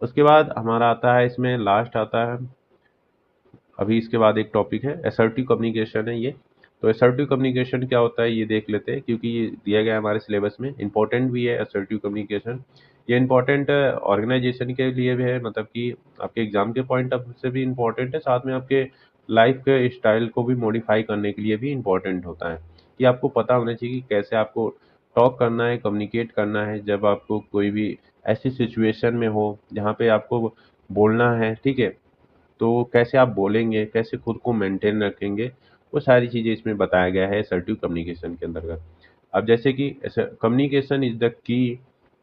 उसके बाद हमारा आता है इसमें लास्ट आता है, अभी इसके बाद एक टॉपिक है असर्टिव कम्युनिकेशन है ये। तो असर्टिव कम्युनिकेशन क्या होता है ये देख लेते हैं, क्योंकि ये दिया गया है हमारे सिलेबस में, इंपॉर्टेंट भी है असर्टिव कम्युनिकेशन। ये इंपॉर्टेंट ऑर्गेनाइजेशन के लिए भी है, मतलब कि आपके एग्जाम के पॉइंट ऑफ से भी इंपॉर्टेंट है, साथ में आपके लाइफ के स्टाइल को भी मॉडिफाई करने के लिए भी इंपॉर्टेंट होता है कि आपको पता होना चाहिए कि कैसे आपको टॉक करना है, कम्युनिकेट करना है जब आपको कोई भी ऐसी सिचुएशन में हो जहाँ पे आपको बोलना है, ठीक है, तो कैसे आप बोलेंगे, कैसे खुद को मेंटेन रखेंगे, वो सारी चीज़ें इसमें बताया गया है असर्टिव कम्युनिकेशन के अंतर्गत। अब जैसे कि communication is the key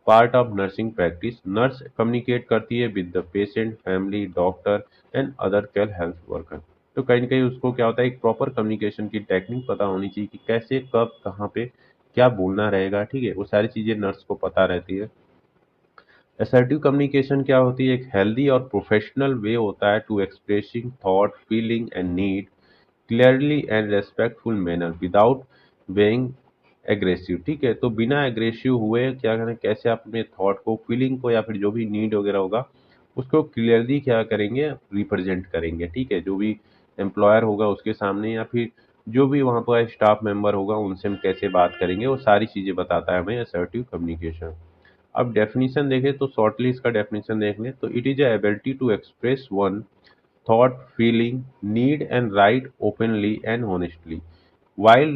part of nursing practice. Nurse communicate करती है with the patient, family, doctor and other care health worker. तो कहीं ना कहीं उसको क्या होता है, एक प्रॉपर कम्युनिकेशन की टेक्निक पता होनी चाहिए कि कैसे, कब, कहाँ पे क्या बोलना रहेगा, ठीक है, वो सारी चीज़ें नर्स को पता रहती है। असर्टिव कम्युनिकेशन क्या होती है, एक हेल्दी और प्रोफेशनल वे होता है to expressing thought, feeling and need clearly and respectful manner without being aggressive. ठीक है, तो बिना एग्रेसिव हुए क्या करें, कैसे आप अपने थॉट को, फीलिंग को या फिर जो भी नीड वगैरह होगा उसको क्लियरली क्या करेंगे, रिप्रेजेंट करेंगे। ठीक है, जो भी एम्प्लॉयर होगा उसके सामने या फिर जो भी वहाँ पर स्टाफ मेंबर होगा उनसे हम कैसे बात करेंगे, वो सारी चीज़ें बताता है हमें असर्टिव कम्युनिकेशन। अब डेफिनेशन देखें तो शॉर्टली इसका डेफिनेशन देख लें तो it is a ability to express one thought, feeling, need and right openly and honestly while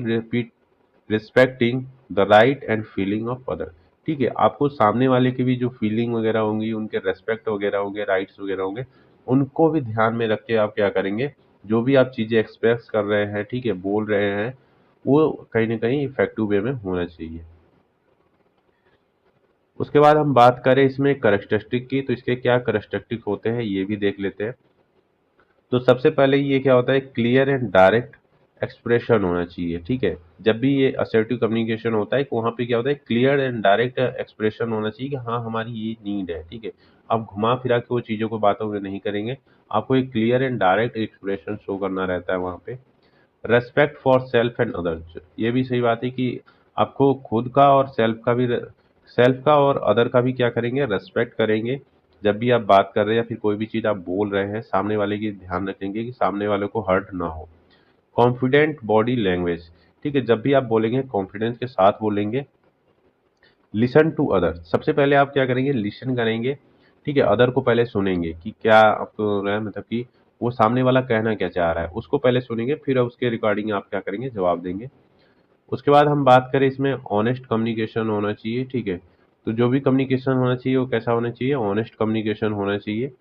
respecting the right and feeling of other। ठीक है, आपको सामने वाले की भी जो फीलिंग वगैरह होंगी, उनके रेस्पेक्ट वगैरह होंगे, राइट्स वगैरह होंगे, उनको भी ध्यान में रख के आप क्या करेंगे, जो भी आप चीज़ें एक्सप्रेस कर रहे हैं, ठीक है, बोल रहे हैं, वो कहीं ना कहीं इफेक्टिव वे में होना चाहिए। उसके बाद हम बात करें इसमें करैक्टरिस्टिक की, तो इसके क्या करैक्टरिस्टिक होते हैं ये भी देख लेते हैं। तो सबसे पहले ये क्या होता है, क्लियर एंड डायरेक्ट एक्सप्रेशन होना चाहिए। ठीक है, जब भी ये असर्टिव कम्युनिकेशन होता है वहाँ पे क्या होता है, क्लियर एंड डायरेक्ट एक्सप्रेशन होना चाहिए कि हाँ हमारी ये नीड है। ठीक है, आप घुमा फिरा के वो चीज़ों को बातों में नहीं करेंगे, आपको एक clear and direct expression show करना रहता है वहाँ पे। Respect for self and others, ये भी सही बात है कि आपको खुद का और सेल्फ का और अदर का भी क्या करेंगे, रेस्पेक्ट करेंगे। जब भी आप बात कर रहे हैं या फिर कोई भी चीज़ आप बोल रहे हैं, सामने वाले की ध्यान रखेंगे कि सामने वाले को हर्ट ना हो। कॉन्फिडेंट बॉडी लैंग्वेज, ठीक है, जब भी आप बोलेंगे कॉन्फिडेंस के साथ बोलेंगे। लिसन टू अदर, सबसे पहले आप क्या करेंगे, लिसन करेंगे। ठीक है, अदर को पहले सुनेंगे कि क्या आपको हो रहा है, मतलब कि वो सामने वाला कहना क्या चाह रहा है, उसको पहले सुनेंगे, फिर उसके रिगार्डिंग आप क्या करेंगे, जवाब देंगे। उसके बाद हम बात करें इसमें ऑनेस्ट कम्युनिकेशन होना चाहिए। ठीक है, तो जो भी कम्युनिकेशन होना चाहिए वो कैसा होना चाहिए, ऑनेस्ट कम्युनिकेशन होना चाहिए,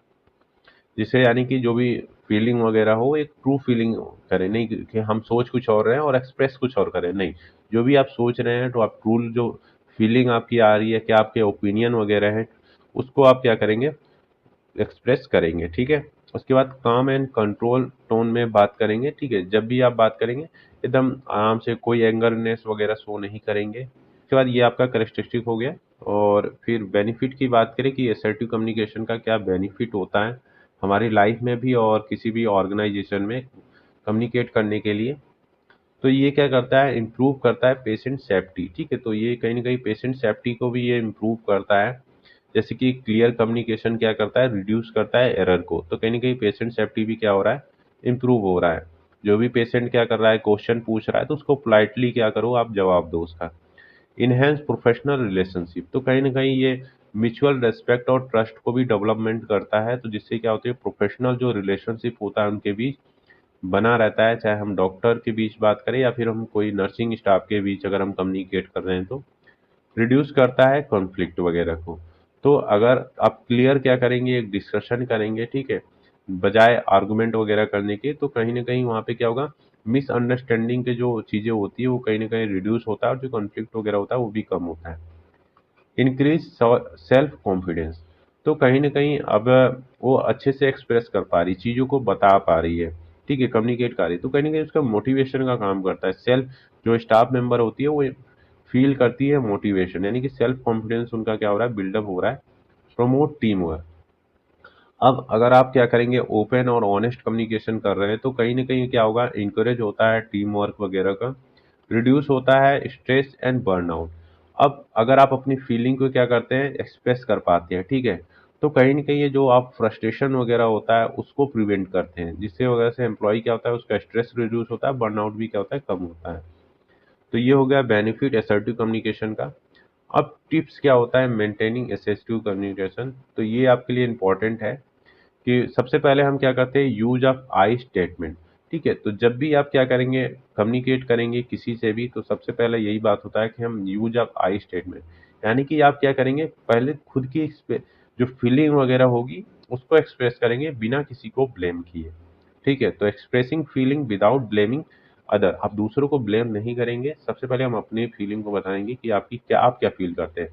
जिससे यानी कि जो भी फीलिंग वगैरह हो एक ट्रू फीलिंग करें, नहीं कि हम सोच कुछ और रहे हैं और एक्सप्रेस कुछ और करें, नहीं, जो भी आप सोच रहे हैं तो आप ट्रू जो फीलिंग आपकी आ रही है, क्या आपके ओपिनियन वगैरह है, उसको आप क्या करेंगे, एक्सप्रेस करेंगे। ठीक है, उसके बाद काम एंड कंट्रोल टोन में बात करेंगे। ठीक है, जब भी आप बात करेंगे एकदम आराम से, कोई एंगरनेस वगैरह शो नहीं करेंगे। उसके बाद ये आपका करेक्टरिस्टिक हो गया। और फिर बेनिफिट की बात करें कि असर्टिव कम्युनिकेशन का क्या बेनिफिट होता है हमारी लाइफ में भी और किसी भी ऑर्गेनाइजेशन में कम्युनिकेट करने के लिए। तो ये क्या करता है, इम्प्रूव करता है पेशेंट सेफ्टी। ठीक है, तो ये कहीं ना कहीं पेशेंट सेफ्टी को भी ये इम्प्रूव करता है। जैसे कि क्लियर कम्युनिकेशन क्या करता है, रिड्यूस करता है एरर को, तो कहीं ना कहीं पेशेंट सेफ्टी भी क्या हो रहा है, इम्प्रूव हो रहा है। जो भी पेशेंट क्या कर रहा है, क्वेश्चन पूछ रहा है, तो उसको पोलाइटली क्या करो, आप जवाब दो उसका। इनहेंस प्रोफेशनल रिलेशनशिप, तो कहीं ना कहीं ये म्यूचुअल रेस्पेक्ट और ट्रस्ट को भी डेवलपमेंट करता है, तो जिससे क्या होती है, प्रोफेशनल जो रिलेशनशिप होता है उनके बीच बना रहता है, चाहे हम डॉक्टर के बीच बात करें या फिर हम कोई नर्सिंग स्टाफ के बीच अगर हम कम्युनिकेट कर रहे हैं तो। रिड्यूस करता है कॉन्फ्लिक्ट वगैरह को। तो अगर आप क्लियर क्या करेंगे, एक डिस्कशन करेंगे, ठीक है, बजाय आर्गुमेंट वगैरह करने के, तो कहीं ना कहीं वहाँ पे क्या होगा, मिसअंडरस्टैंडिंग के जो चीज़ें होती है वो कहीं ना कहीं रिड्यूस होता है और जो कॉन्फ्लिक्ट वगैरह होता है वो भी कम होता है। इंक्रीज सेल्फ कॉन्फिडेंस, तो कहीं ना कहीं अब वो अच्छे से एक्सप्रेस कर पा रही, चीज़ों को बता पा रही है, ठीक है, कम्युनिकेट कर रही है, तो कहीं ना कहीं उसका मोटिवेशन का काम करता है। सेल्फ जो स्टाफ मेंबर होती है वो फील करती है मोटिवेशन, यानी कि सेल्फ कॉन्फिडेंस उनका क्या हो रहा है, बिल्डअप हो रहा है। प्रमोट टीम वर्क, अब अगर आप क्या करेंगे, ओपन और ऑनेस्ट कम्युनिकेशन कर रहे हैं तो कहीं ना कहीं क्या होगा, इंकरेज होता है टीम वर्क वगैरह का। रिड्यूस होता है स्ट्रेस एंड बर्नआउट, अब अगर आप अपनी फीलिंग को क्या करते हैं, एक्सप्रेस कर पाते हैं, ठीक है, तो कहीं ना कहीं ये जो आप फ्रस्ट्रेशन वगैरह होता है उसको प्रिवेंट करते हैं, जिससे वजह से एम्प्लॉय क्या होता है, उसका स्ट्रेस रिड्यूस होता है, बर्नआउट भी क्या होता है, कम होता है। तो ये हो गया बेनिफिट असर्टिव कम्युनिकेशन का। अब टिप्स क्या होता है मेंटेनिंग असर्टिव कम्युनिकेशन, तो ये आपके लिए इंपॉर्टेंट है कि सबसे पहले हम क्या करते हैं, यूज ऑफ आई स्टेटमेंट। ठीक है, तो जब भी आप क्या करेंगे, कम्युनिकेट करेंगे किसी से भी, तो सबसे पहले यही बात होता है कि हम यूज ऑफ आई स्टेटमेंट, यानी कि आप क्या करेंगे, पहले खुद की जो फीलिंग वगैरह होगी उसको एक्सप्रेस करेंगे बिना किसी को ब्लेम किए। ठीक है, तो expressing feeling without blaming other, आप दूसरों को ब्लेम नहीं करेंगे। सबसे पहले हम अपनी फीलिंग को बताएंगे कि आप क्या फील करते हैं।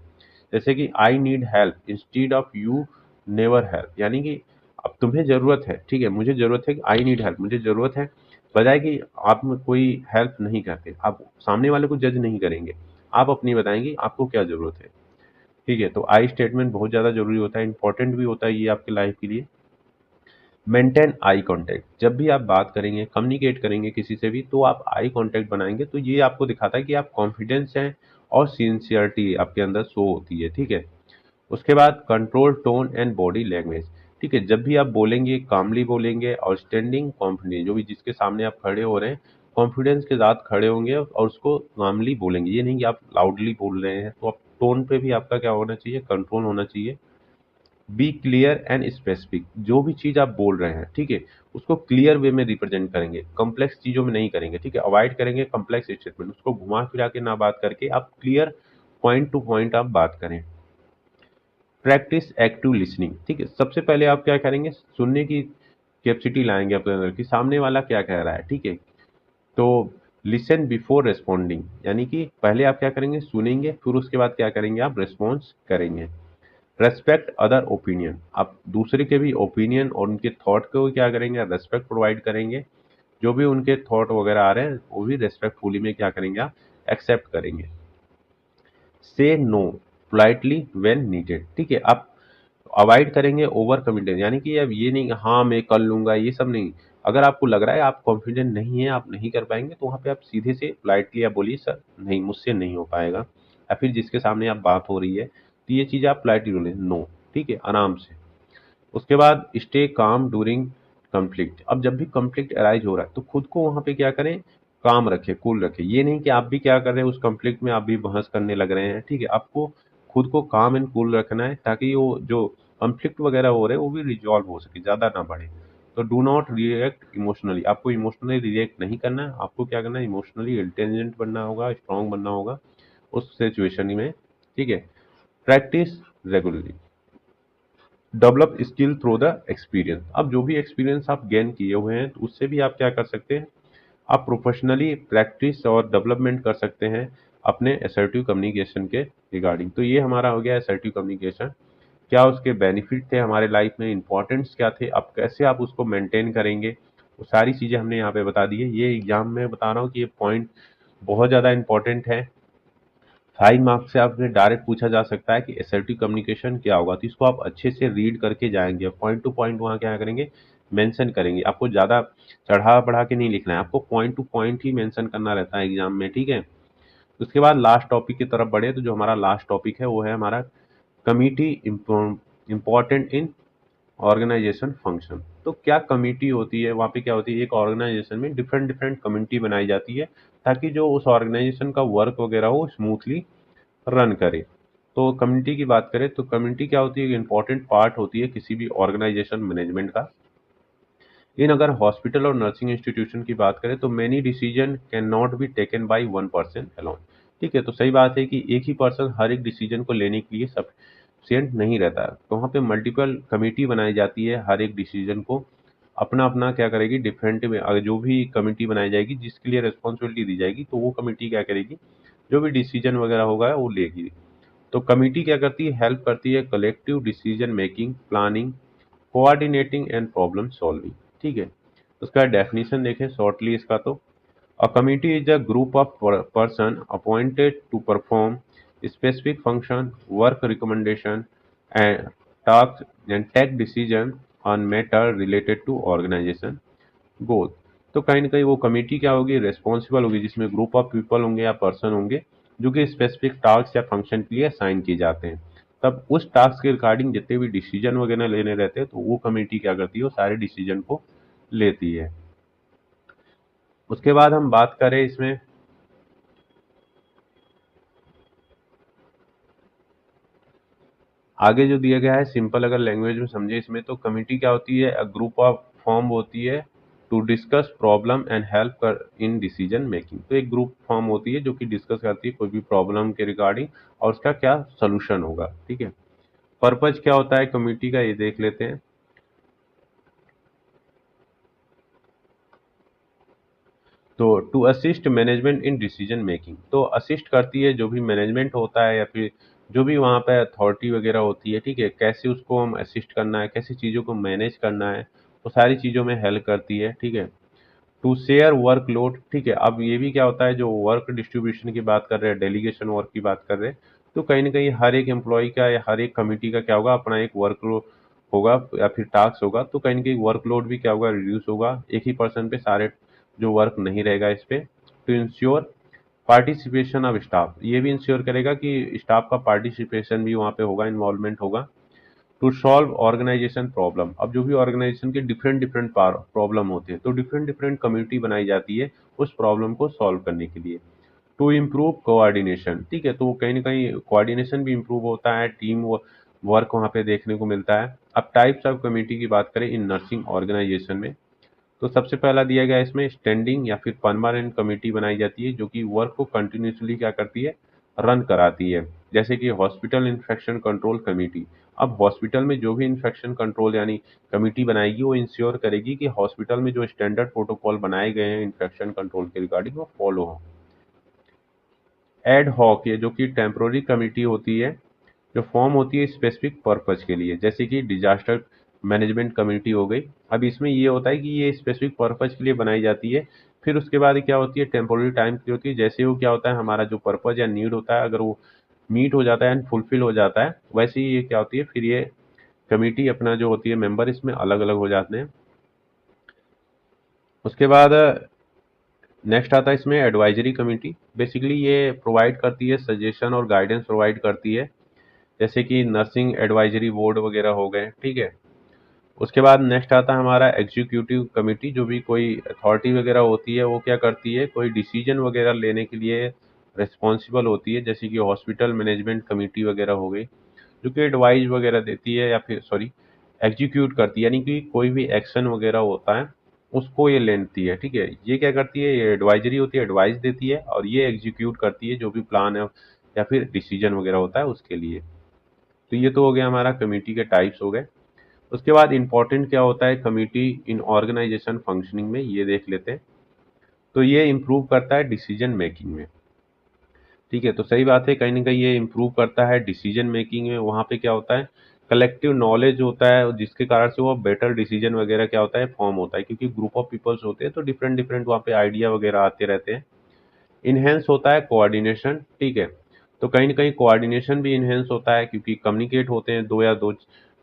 जैसे कि I need help instead of you never help, यानी कि अब तुम्हें जरूरत है, ठीक है, मुझे जरूरत है, आई नीड हेल्प, मुझे जरूरत है, बजाय कि आप कोई हेल्प नहीं करते, आप सामने वाले को जज नहीं करेंगे, आप अपनी बताएंगे आपको क्या जरूरत है। ठीक है, तो आई स्टेटमेंट बहुत ज्यादा जरूरी होता है, इंपॉर्टेंट भी होता है ये आपकी लाइफ के लिए। मेंटेन आई कांटेक्ट, जब भी आप बात करेंगे, कम्युनिकेट करेंगे किसी से भी, तो आप आई कांटेक्ट बनाएंगे, तो ये आपको दिखाता है कि आप कॉन्फिडेंस हैं और सिंसियरिटी आपके अंदर शो होती है। ठीक है, उसके बाद control tone and body language. ठीक है, जब भी आप बोलेंगे कामली बोलेंगे और स्टैंडिंग कॉन्फिडेंस, जो भी जिसके सामने आप खड़े हो रहे हैं कॉन्फिडेंस के साथ खड़े होंगे और उसको कामली बोलेंगे, ये नहीं कि आप लाउडली बोल रहे हैं। तो आप टोन पे भी आपका क्या होना चाहिए, कंट्रोल होना चाहिए। बी क्लियर एंड स्पेसिफिक, जो भी चीज आप बोल रहे हैं, ठीक है, उसको क्लियर वे में रिप्रेजेंट करेंगे, कॉम्प्लेक्स चीजों में नहीं करेंगे। ठीक है, अवॉइड करेंगे कॉम्प्लेक्स स्टेटमेंट, उसको घुमा फिरा के ना बात करके आप क्लियर पॉइंट टू पॉइंट आप बात करें। Practice active listening. ठीक है, सबसे पहले आप क्या करेंगे, सुनने की कैपेसिटी लाएंगे अपने अंदर कि सामने वाला क्या कह रहा है। ठीक है, तो लिसन बिफोर रेस्पॉन्डिंग, यानी कि पहले आप क्या करेंगे, सुनेंगे, फिर उसके बाद क्या करेंगे, आप रिस्पॉन्स करेंगे। रेस्पेक्ट अदर ओपिनियन, आप दूसरे के भी ओपिनियन और उनके थॉट को क्या करेंगे, रेस्पेक्ट प्रोवाइड करेंगे। जो भी उनके थॉट वगैरह आ रहे हैं वो भी रेस्पेक्टफुली में क्या करेंगे, आप एक्सेप्ट करेंगे। से नो पोलाइटली व्हेन नीडेड। ठीक है, आप अवॉइड करेंगे ओवर कॉन्फिडेंस, यानी कि अब ये नहीं कि हाँ मैं कर लूंगा, ये सब नहीं। अगर आपको लग रहा है आप कॉन्फिडेंट नहीं है, आप नहीं कर पाएंगे, तो वहाँ पे आप सीधे से पोलाइटली आप बोलिए सर नहीं मुझसे नहीं हो पाएगा, या फिर जिसके सामने आप बात हो रही है, तो ये चीज़ आप पोलाइटली बोलें नो। ठीक है, आराम से। उसके बाद स्टे काम ड्यूरिंग कंफ्लिक्ट, अब जब भी कंफ्लिक्ट अराइज हो रहा है तो खुद को वहाँ पे क्या करें, काम रखें, कूल रखें। ये नहीं कि आप भी क्या कर रहे हैं उस कंफ्लिक्ट में आप भी बहस करने लग रहे हैं। ठीक है, आपको खुद को काम एंड कूल रखना है ताकि वो जो कंफ्लिक्ट वगैरह हो रहे हैं वो भी रिजॉल्व हो सके, ज़्यादा ना बढ़े। तो डू नॉट रिएक्ट इमोशनली, आपको इमोशनली रिएक्ट नहीं करना है, आपको क्या करना है, इमोशनली इंटेलिजेंट बनना होगा, स्ट्रांग बनना होगा उस सिचुएशन में। ठीक है, practice regularly, develop skill through the experience, अब जो भी एक्सपीरियंस आप गेन किए हुए हैं तो उससे भी आप क्या कर सकते हैं, आप प्रोफेशनली प्रैक्टिस और डेवलपमेंट कर सकते हैं अपने असर्टिव कम्युनिकेशन के रिगार्डिंग। तो ये हमारा हो गया असर्टिव कम्युनिकेशन, क्या उसके बेनिफिट थे हमारे लाइफ में, इंपॉर्टेंट्स क्या थे, अब कैसे आप उसको मेंटेन करेंगे, वो सारी चीज़ें हमने यहाँ पे बता दी है। ये एग्जाम में बता रहा हूँ कि ये पॉइंट बहुत ज़्यादा इंपॉर्टेंट है। 5 मार्क्स से आपसे डायरेक्ट पूछा जा सकता है कि असर्टिव कम्युनिकेशन क्या होगा, तो इसको आप अच्छे से रीड करके जाएंगे, पॉइंट टू पॉइंट वहाँ क्या करेंगे, मेंशन करेंगे। आपको ज़्यादा चढ़ा बढ़ा के नहीं लिखना है, आपको पॉइंट टू पॉइंट ही मेंशन करना रहता है एग्जाम में। ठीक है, उसके बाद लास्ट टॉपिक की तरफ बढ़े, तो जो हमारा लास्ट टॉपिक है वो है हमारा committee important in organisation function. तो क्या कमिटी होती है, वहाँ पे क्या होती है, एक ऑर्गेनाइजेशन में डिफरेंट डिफरेंट कमिटी बनाई जाती है ताकि जो उस ऑर्गेनाइजेशन का वर्क वगैरह हो स्मूथली रन करे। तो कम्युनिटी की बात करें तो कम्युनिटी क्या होती है, एक इंपॉर्टेंट पार्ट होती है किसी भी ऑर्गेनाइजेशन मैनेजमेंट का। इन अगर हॉस्पिटल और नर्सिंग इंस्टीट्यूशन की बात करें तो many decision can not be taken by one person alone. ठीक है, तो सही बात है कि एक ही पर्सन हर एक डिसीजन को लेने के लिए सफिशिएंट नहीं रहता है, तो वहाँ पे मल्टीपल कमेटी बनाई जाती है, हर एक डिसीजन को अपना अपना क्या करेगी, डिफरेंट में अगर जो भी कमेटी बनाई जाएगी जिसके लिए रिस्पॉन्सिबिलिटी दी जाएगी तो वो कमेटी क्या करेगी, जो भी डिसीजन वगैरह होगा वो लेगी। तो कमिटी क्या करती है, हेल्प करती है collective decision making, planning, coordinating and problem solving. ठीक है, उसका डेफिनेशन देखें शॉर्टली इसका, तो a committee is a group of person appointed to perform specific function, work recommendation and task and take decision on matter related to organisation goal. तो कहीं ना कहीं वो कमेटी क्या होगी, रेस्पॉन्सिबल होगी, जिसमें ग्रुप ऑफ पीपल होंगे या पर्सन होंगे जो कि स्पेसिफिक टास्क या फंक्शन के लिए असाइन किए जाते हैं। तब उस टास्क के रिगार्डिंग जितने भी डिसीजन वगैरह लेने रहते हैं तो वो कमेटी क्या करती है, वो सारे डिसीजन को लेती है। उसके बाद हम बात करें इसमें आगे जो दिया गया है सिंपल अगर लैंग्वेज में समझे इसमें, तो कमिटी क्या होती है, अ ग्रुप ऑफ फॉर्म होती है to discuss problem and help कर इन डिसीजन मेकिंग। तो एक ग्रुप फॉर्म होती है जो कि डिस्कस करती है कोई भी प्रॉब्लम के रिगार्डिंग और उसका क्या सोल्यूशन होगा। ठीक है, पर्पज क्या होता है कमिटी का ये देख लेते हैं। तो to assist management in decision making, तो असिस्ट करती है जो भी मैनेजमेंट होता है या फिर जो भी वहाँ पे अथॉरिटी वगैरह होती है, ठीक है, कैसे उसको हम असिस्ट करना है, कैसी चीज़ों को मैनेज करना है, वो सारी चीज़ों में हेल्प करती है, ठीक है। टू शेयर वर्कलोड, ठीक है। अब ये भी क्या होता है, जो वर्क डिस्ट्रीब्यूशन की बात कर रहे हैं, डेलीगेशन वर्क की बात कर रहे हैं, तो कहीं ना कहीं हर एक एम्प्लॉय का या हर एक कमिटी का क्या होगा, अपना एक वर्कलोड होगा या फिर टास्क होगा, तो कहीं ना कहीं वर्कलोड भी क्या होगा, रिड्यूस होगा, एक ही पर्सन पे सारे जो वर्क नहीं रहेगा इस पे। To ensure participation of staff, ये भी इंश्योर करेगा कि स्टाफ का पार्टिसिपेशन भी वहाँ पे होगा, इन्वॉल्वमेंट होगा। टू सॉल्व ऑर्गेनाइजेशन प्रॉब्लम, अब जो भी ऑर्गेनाइजेशन के डिफरेंट डिफरेंट प्रॉब्लम होते हैं, तो डिफरेंट डिफरेंट कम्युनिटी बनाई जाती है उस प्रॉब्लम को सॉल्व करने के लिए। टू इम्प्रूव कोऑर्डिनेशन, ठीक है, तो कहीं ना कहीं कोऑर्डिनेशन भी इम्प्रूव होता है, टीम वर्क वहाँ पे देखने को मिलता है। अब टाइप्स ऑफ कमेटी की बात करें इन नर्सिंग ऑर्गेनाइजेशन में, तो सबसे पहला दिया गया इसमें स्टैंडिंग या फिर परमानेंट कमेटी बनाई जाती है जो कि वर्क को कंटिन्यूसली क्या करती है, रन कराती है। जैसे कि हॉस्पिटल इन्फेक्शन कंट्रोल कमेटी, अब हॉस्पिटल में जो भी इन्फेक्शन कंट्रोल यानी कमेटी बनाएगी, वो इंश्योर करेगी कि हॉस्पिटल में जो स्टैंडर्ड प्रोटोकॉल बनाए गए हैं इन्फेक्शन कंट्रोल के रिगार्डिंग वो फॉलो हो। एड हॉक, ये जो कि टेम्पोररी कमेटी होती है, जो फॉर्म होती है स्पेसिफिक पर्पज के लिए, जैसे कि डिजास्टर मैनेजमेंट कमेटी हो गई। अब इसमें ये होता है कि ये स्पेसिफिक पर्पज के लिए बनाई जाती है, फिर उसके बाद क्या होती है, टेम्पोररी टाइम की होती है। जैसे वो क्या होता है, हमारा जो पर्पज या नीड होता है, अगर वो मीट हो जाता है एंड फुलफिल हो जाता है, वैसे ही ये क्या होती है, फिर ये कमेटी अपना जो होती है मेंबर इसमें अलग अलग हो जाते हैं। उसके बाद नेक्स्ट आता है इसमें एडवाइजरी कमेटी, बेसिकली ये प्रोवाइड करती है सजेशन और गाइडेंस प्रोवाइड करती है, जैसे कि नर्सिंग एडवाइजरी बोर्ड वगैरह हो गए, ठीक है। उसके बाद नेक्स्ट आता है हमारा एग्जीक्यूटिव कमेटी, जो भी कोई अथॉरिटी वगैरह होती है वो क्या करती है, कोई डिसीजन वगैरह लेने के लिए रिस्पॉन्सिबल होती है, जैसे कि हॉस्पिटल मैनेजमेंट कमेटी वगैरह हो गई, जो कि एडवाइस वगैरह देती है या फिर सॉरी एग्जीक्यूट करती है, यानी कि कोई भी एक्शन वगैरह होता है उसको ये लेती है, ठीक है। ये क्या करती है, ये एडवाइजरी होती है, एडवाइस देती है, और ये एग्जीक्यूट करती है जो भी प्लान है या फिर डिसीजन वगैरह होता है उसके लिए। तो ये तो हो गया हमारा कमेटी के टाइप्स हो गए। उसके बाद इंपॉर्टेंट क्या होता है कमिटी इन ऑर्गेनाइजेशन फंक्शनिंग में, ये देख लेते हैं। तो ये इम्प्रूव करता है डिसीजन मेकिंग में, ठीक है, तो सही बात है, कहीं ना कहीं ये इम्प्रूव करता है डिसीजन मेकिंग में। वहाँ पे क्या होता है, कलेक्टिव नॉलेज होता है, जिसके कारण से वो बेटर डिसीजन वगैरह क्या होता है, फॉर्म होता है, क्योंकि ग्रुप ऑफ पीपल्स होते हैं तो डिफरेंट डिफरेंट वहाँ पे आइडिया वगैरह आते रहते हैं। इनहेंस होता है कोऑर्डिनेशन, ठीक है, तो कहीं ना कहीं कोऑर्डिनेशन भी इनहेंस होता है, क्योंकि कम्युनिकेट होते हैं दो या दो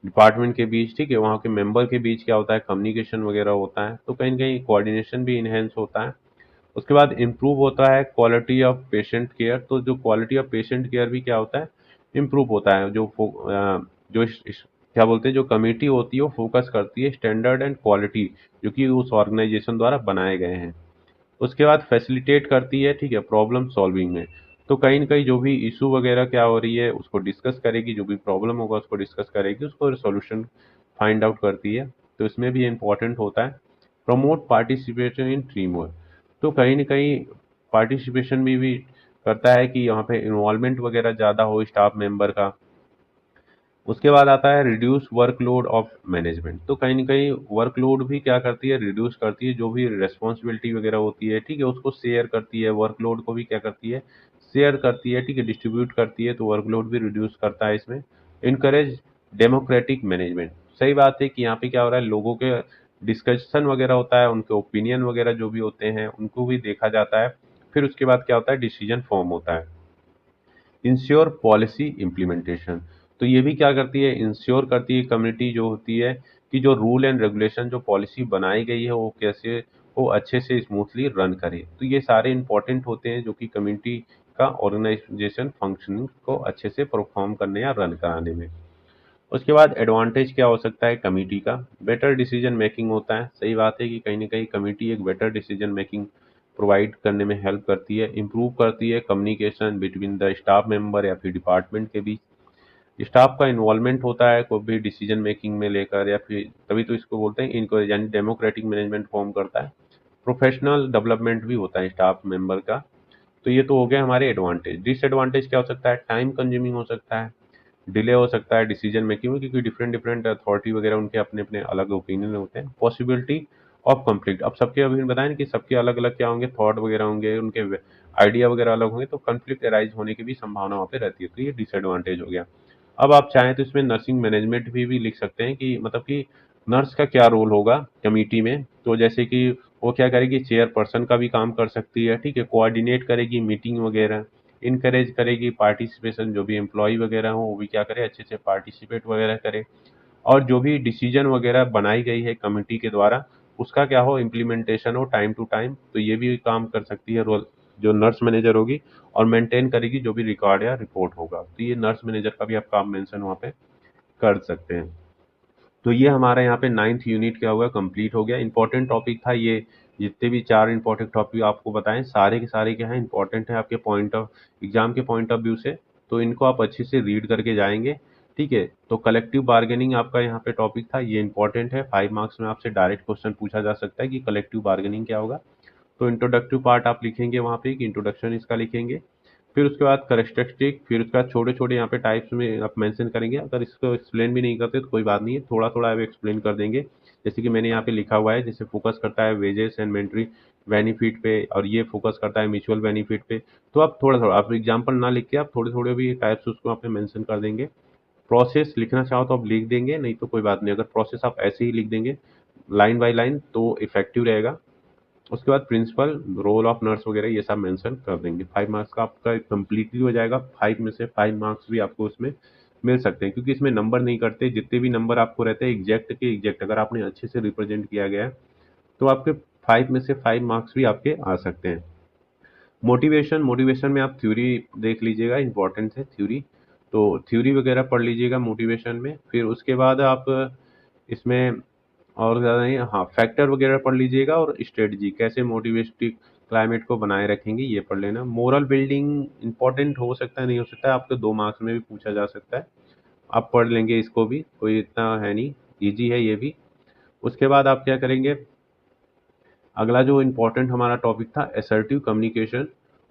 डिपार्टमेंट के बीच, ठीक है, वहाँ के मेंबर के बीच क्या होता है, कम्युनिकेशन वगैरह होता है, तो कहीं ना कहीं कोऑर्डिनेशन भी इनहेंस होता है। उसके बाद इम्प्रूव होता है क्वालिटी ऑफ पेशेंट केयर, तो जो क्वालिटी ऑफ पेशेंट केयर भी क्या होता है, इम्प्रूव होता है। जो क्या बोलते हैं, जो कमेटी होती है वो फोकस करती है स्टैंडर्ड एंड क्वालिटी जो कि उस ऑर्गेनाइजेशन द्वारा बनाए गए हैं। उसके बाद फैसिलिटेट करती है, ठीक है, प्रॉब्लम सॉल्विंग में, तो कहीं ना कहीं जो भी इशू वगैरह क्या हो रही है उसको डिस्कस करेगी, जो भी प्रॉब्लम होगा उसको डिस्कस करेगी, उसको सॉल्यूशन फाइंड आउट करती है, तो इसमें भी इम्पोर्टेंट होता है। Promote participation in team work, तो कहीं ना कहीं पार्टिसिपेशन भी करता है कि यहाँ पे इन्वॉल्वमेंट वगैरह ज़्यादा हो स्टाफ मेंबर का। उसके बाद आता है रिड्यूस वर्कलोड ऑफ मैनेजमेंट, तो कहीं ना कहीं वर्कलोड भी क्या करती है, रिड्यूस करती है, जो भी रिस्पॉन्सिबिलिटी वगैरह होती है, ठीक है, उसको शेयर करती है, वर्कलोड को भी क्या करती है, शेयर करती है, ठीक है, डिस्ट्रीब्यूट करती है, तो वर्कलोड भी रिड्यूस करता है इसमें। इनकरेज डेमोक्रेटिक मैनेजमेंट, सही बात है कि यहाँ पे क्या हो रहा है, लोगों के डिस्कशन वगैरह होता है, उनके ओपिनियन वगैरह जो भी होते हैं उनको भी देखा जाता है, फिर उसके बाद क्या होता है, डिसीजन फॉर्म होता है। इंश्योर पॉलिसी इम्प्लीमेंटेशन, तो ये भी क्या करती है, इंश्योर करती है कम्युनिटी जो होती है कि जो रूल एंड रेगुलेशन जो पॉलिसी बनाई गई है वो कैसे वो अच्छे से स्मूथली रन करे, तो ये सारे इंपॉर्टेंट होते हैं जो कि कम्युनिटी का ऑर्गेनाइजेशन फंक्शनिंग को अच्छे से परफॉर्म करने या रन कराने में। उसके बाद एडवांटेज क्या हो सकता है कमेटी का, बेटर डिसीजन मेकिंग होता है, सही बात है कि कहीं ना कहीं कमेटी एक बेटर डिसीजन मेकिंग प्रोवाइड करने में हेल्प करती है। इम्प्रूव करती है communication between the staff member या फिर डिपार्टमेंट के बीच, स्टाफ का इन्वॉल्वमेंट होता है कोई भी डिसीजन मेकिंग में लेकर, या फिर तभी तो इसको बोलते हैं इनको, यानी डेमोक्रेटिक मैनेजमेंट फॉर्म करता है। प्रोफेशनल डेवलपमेंट भी होता है स्टाफ मेंबर का। तो ये तो हो गया हमारे एडवांटेज। डिसएडवांटेज क्या हो सकता है, टाइम कंज्यूमिंग हो सकता है, डिले हो सकता है डिसीजन मेकिंग में, क्योंकि डिफरेंट डिफरेंट अथॉरिटी वगैरह उनके अपने अपने अलग ओपिनियन होते हैं। Possibility of conflict. अब सबके अभी बताएं कि सबके अलग अलग क्या होंगे, थॉट वगैरह होंगे, उनके आइडिया वगैरह अलग होंगे, तो कंफ्लिक्ट अराइज होने की भी संभावना वहाँ पे रहती है, तो ये डिसएडवांटेज हो गया। अब आप चाहें तो इसमें नर्सिंग मैनेजमेंट भी लिख सकते हैं कि मतलब कि नर्स का क्या रोल होगा कमिटी में। तो जैसे कि वो क्या करेगी, चेयरपर्सन का भी काम कर सकती है, ठीक है, कोऑर्डिनेट करेगी मीटिंग वगैरह, इनकरेज करेगी पार्टिसिपेशन, जो भी एम्प्लॉय वगैरह हो वो भी क्या करे, अच्छे से पार्टिसिपेट वगैरह करे, और जो भी डिसीजन वगैरह बनाई गई है कमिटी के द्वारा उसका क्या हो, इम्प्लीमेंटेशन हो टाइम टू टाइम, तो ये भी काम कर सकती है रोल जो नर्स मैनेजर होगी, और मेंटेन करेगी जो भी रिकॉर्ड या रिपोर्ट होगा, तो ये नर्स मैनेजर का भी आप काम मेंशन वहाँ पे कर सकते हैं। तो ये हमारा यहाँ पे 9th यूनिट क्या हुआ, कंप्लीट हो गया। इंपॉर्टेंट टॉपिक था ये, जितने भी 4 इंपॉर्टेंट टॉपिक आपको बताएं सारे के सारे क्या है, इंपॉर्टेंट है आपके पॉइंट ऑफ एग्जाम के पॉइंट ऑफ व्यू से, तो इनको आप अच्छे से रीड करके जाएंगे, ठीक है। तो कलेक्टिव बार्गेनिंग आपका यहाँ पे टॉपिक था, ये इंपॉर्टेंट है, 5 मार्क्स में आपसे डायरेक्ट क्वेश्चन पूछा जा सकता है कि कलेक्टिव बार्गेनिंग क्या होगा। तो इंट्रोडक्टिव पार्ट आप लिखेंगे वहाँ पे, एक इंट्रोडक्शन इसका लिखेंगे, फिर उसके बाद करेक्टरिस्टिक, फिर उसके बाद छोटे छोटे यहाँ पे टाइप्स में आप मेंशन करेंगे। अगर इसको एक्सप्लेन भी नहीं करते तो कोई बात नहीं है, थोड़ा थोड़ा आप एक्सप्लेन कर देंगे, जैसे कि मैंने यहाँ पे लिखा हुआ है, जैसे फोकस करता है वेजेस एंड मेंटरी बेनिफिट पे, और ये फोकस करता है म्यूचुअल बेनिफिट पे। तो आप थोड़ा थोड़ा, आप एग्जाम्पल ना लिख के आप थोड़े थोड़े भी टाइप्स उसको आप मेंशन कर देंगे। प्रोसेस लिखना चाहो तो आप लिख देंगे, नहीं तो कोई बात नहीं, अगर प्रोसेस आप ऐसे ही लिख देंगे लाइन बाय लाइन तो इफेक्टिव रहेगा। उसके बाद प्रिंसिपल, रोल ऑफ नर्स वगैरह ये सब मेंशन कर देंगे। 5 मार्क्स का आपका कंप्लीटली हो जाएगा, 5 में से 5 मार्क्स भी आपको उसमें मिल सकते हैं, क्योंकि इसमें नंबर नहीं करते, जितने भी नंबर आपको रहते हैं एग्जैक्ट के एग्जैक्ट, अगर आपने अच्छे से रिप्रेजेंट किया गया है तो आपके 5 में से 5 मार्क्स भी आपके आ सकते हैं। मोटिवेशन, मोटिवेशन में आप थ्योरी देख लीजिएगा, इंपॉर्टेंट है थ्योरी, तो थ्योरी वगैरह पढ़ लीजिएगा मोटिवेशन में। फिर उसके बाद आप इसमें और ज़्यादा नहीं, हाँ, फैक्टर वगैरह पढ़ लीजिएगा, और स्ट्रेटजी कैसे मोटिवेटिव क्लाइमेट को बनाए रखेंगे ये पढ़ लेना। मोरल बिल्डिंग इंपॉर्टेंट हो सकता है, नहीं हो सकता है, आपके 2 मार्क्स में भी पूछा जा सकता है, आप पढ़ लेंगे इसको भी, कोई इतना है नहीं, इजी है ये भी। उसके बाद आप क्या करेंगे, अगला जो इम्पोर्टेंट हमारा टॉपिक था असर्टिव कम्युनिकेशन,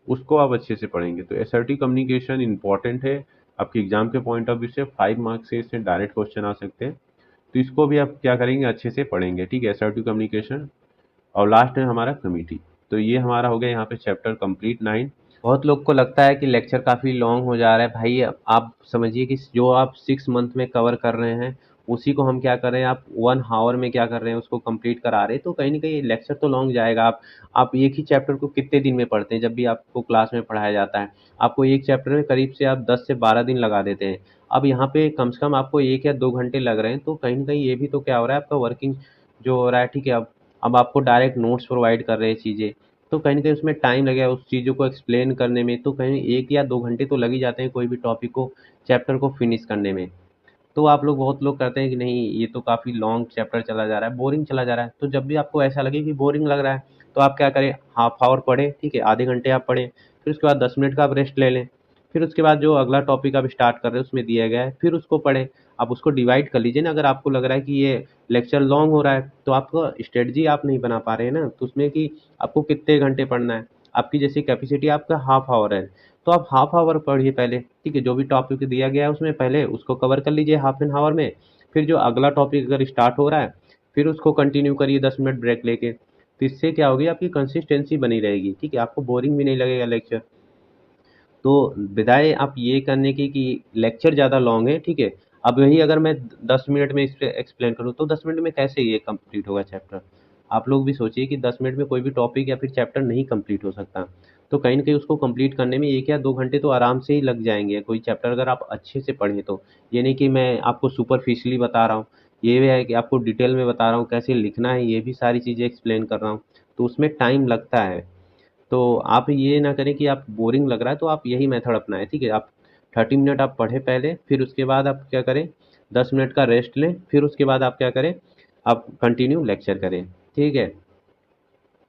उसको आप अच्छे से पढ़ेंगे। तो असर्टिव कम्युनिकेशन इंपॉर्टेंट है आपके एग्जाम के पॉइंट ऑफ व्यू से, 5 मार्क्स से इससे डायरेक्ट क्वेश्चन आ सकते हैं, तो इसको भी आप क्या करेंगे, अच्छे से पढ़ेंगे, ठीक है, असर्टिव कम्युनिकेशन। और लास्ट है हमारा कमिटी। तो ये हमारा हो गया यहाँ पे चैप्टर कंप्लीट 9। बहुत लोग को लगता है कि लेक्चर काफ़ी लॉन्ग हो जा रहा है भाई। आप समझिए कि जो आप 6 मंथ में कवर कर रहे हैं उसी को हम क्या कर रहे हैं, आप 1 आवर में क्या कर रहे हैं उसको कंप्लीट करा रहे हैं, तो कहीं ना कहीं लेक्चर तो लॉन्ग जाएगा। आप एक ही चैप्टर को कितने दिन में पढ़ते हैं, जब भी आपको क्लास में पढ़ाया जाता है आपको एक चैप्टर में करीब से आप 10 से 12 दिन लगा देते हैं। अब यहाँ पे कम से कम आपको 1 या 2 घंटे लग रहे हैं, तो कहीं ना कहीं ये भी तो क्या हो रहा है, आपका वर्किंग जो हो रहा है, ठीक है। अब आपको डायरेक्ट नोट्स प्रोवाइड कर रहे हैं चीज़ें, तो कहीं न कहीं उसमें टाइम लगेगा उस चीज़ों को एक्सप्लेन करने में, तो कहीं 1 या 2 घंटे तो लग ही जाते हैं कोई भी टॉपिक को, चैप्टर को फिनिश करने में। तो आप लोग बहुत लोग कहते हैं कि नहीं ये तो काफ़ी लॉन्ग चैप्टर चला जा रहा है, बोरिंग चला जा रहा है। तो जब भी आपको ऐसा लगे कि बोरिंग लग रहा है, तो आप क्या करें, हाफ आवर पढ़ें, ठीक है, आधे घंटे आप पढ़ें, फिर उसके बाद 10 मिनट का आप रेस्ट ले लें। फिर उसके बाद जो अगला टॉपिक आप स्टार्ट कर रहे हैं उसमें दिया गया है, फिर उसको पढ़ें। आप उसको डिवाइड कर लीजिए ना, अगर आपको लग रहा है कि ये लेक्चर लॉन्ग हो रहा है, तो आपको स्ट्रेटजी आप नहीं बना पा रहे हैं ना, तो उसमें कि आपको कितने घंटे पढ़ना है। आपकी जैसी कैपेसिटी आपका हाफ आवर है, तो आप हाफ आवर पढ़िए पहले, ठीक है, जो भी टॉपिक दिया गया है उसमें पहले उसको कवर कर लीजिए हाफ एन आवर में। फिर जो अगला टॉपिक अगर स्टार्ट हो रहा है फिर उसको कंटिन्यू करिए 10 मिनट ब्रेक लेके। तो इससे क्या होगी, आपकी कंसिस्टेंसी बनी रहेगी, ठीक है, आपको बोरिंग भी नहीं लगेगा लेक्चर। तो बजाय आप ये करने की कि लेक्चर ज़्यादा लॉन्ग है, ठीक है, अब वही अगर मैं 10 मिनट में इस पे एक्सप्लेन करूँ तो 10 मिनट में कैसे ये कंप्लीट होगा चैप्टर। आप लोग भी सोचिए कि 10 मिनट में कोई भी टॉपिक या फिर चैप्टर नहीं कंप्लीट हो सकता। तो कहीं ना कहीं उसको कंप्लीट करने में 1 या 2 घंटे तो आराम से ही लग जाएंगे, कोई चैप्टर अगर आप अच्छे से पढ़ें तो। ये नहीं कि मैं आपको सुपरफिशियली बता रहा हूँ, ये भी है कि आपको डिटेल में बता रहा हूँ कैसे लिखना है, ये भी सारी चीज़ें एक्सप्लेन कर रहा हूँ, तो उसमें टाइम लगता है। तो आप ये ना करें कि आप बोरिंग लग रहा है तो आप यही मेथड अपनाएं, ठीक है। आप 30 मिनट आप पढ़ें पहले, फिर उसके बाद आप क्या करें, 10 मिनट का रेस्ट लें, फिर उसके बाद आप क्या करें, आप कंटिन्यू लेक्चर करें, ठीक है।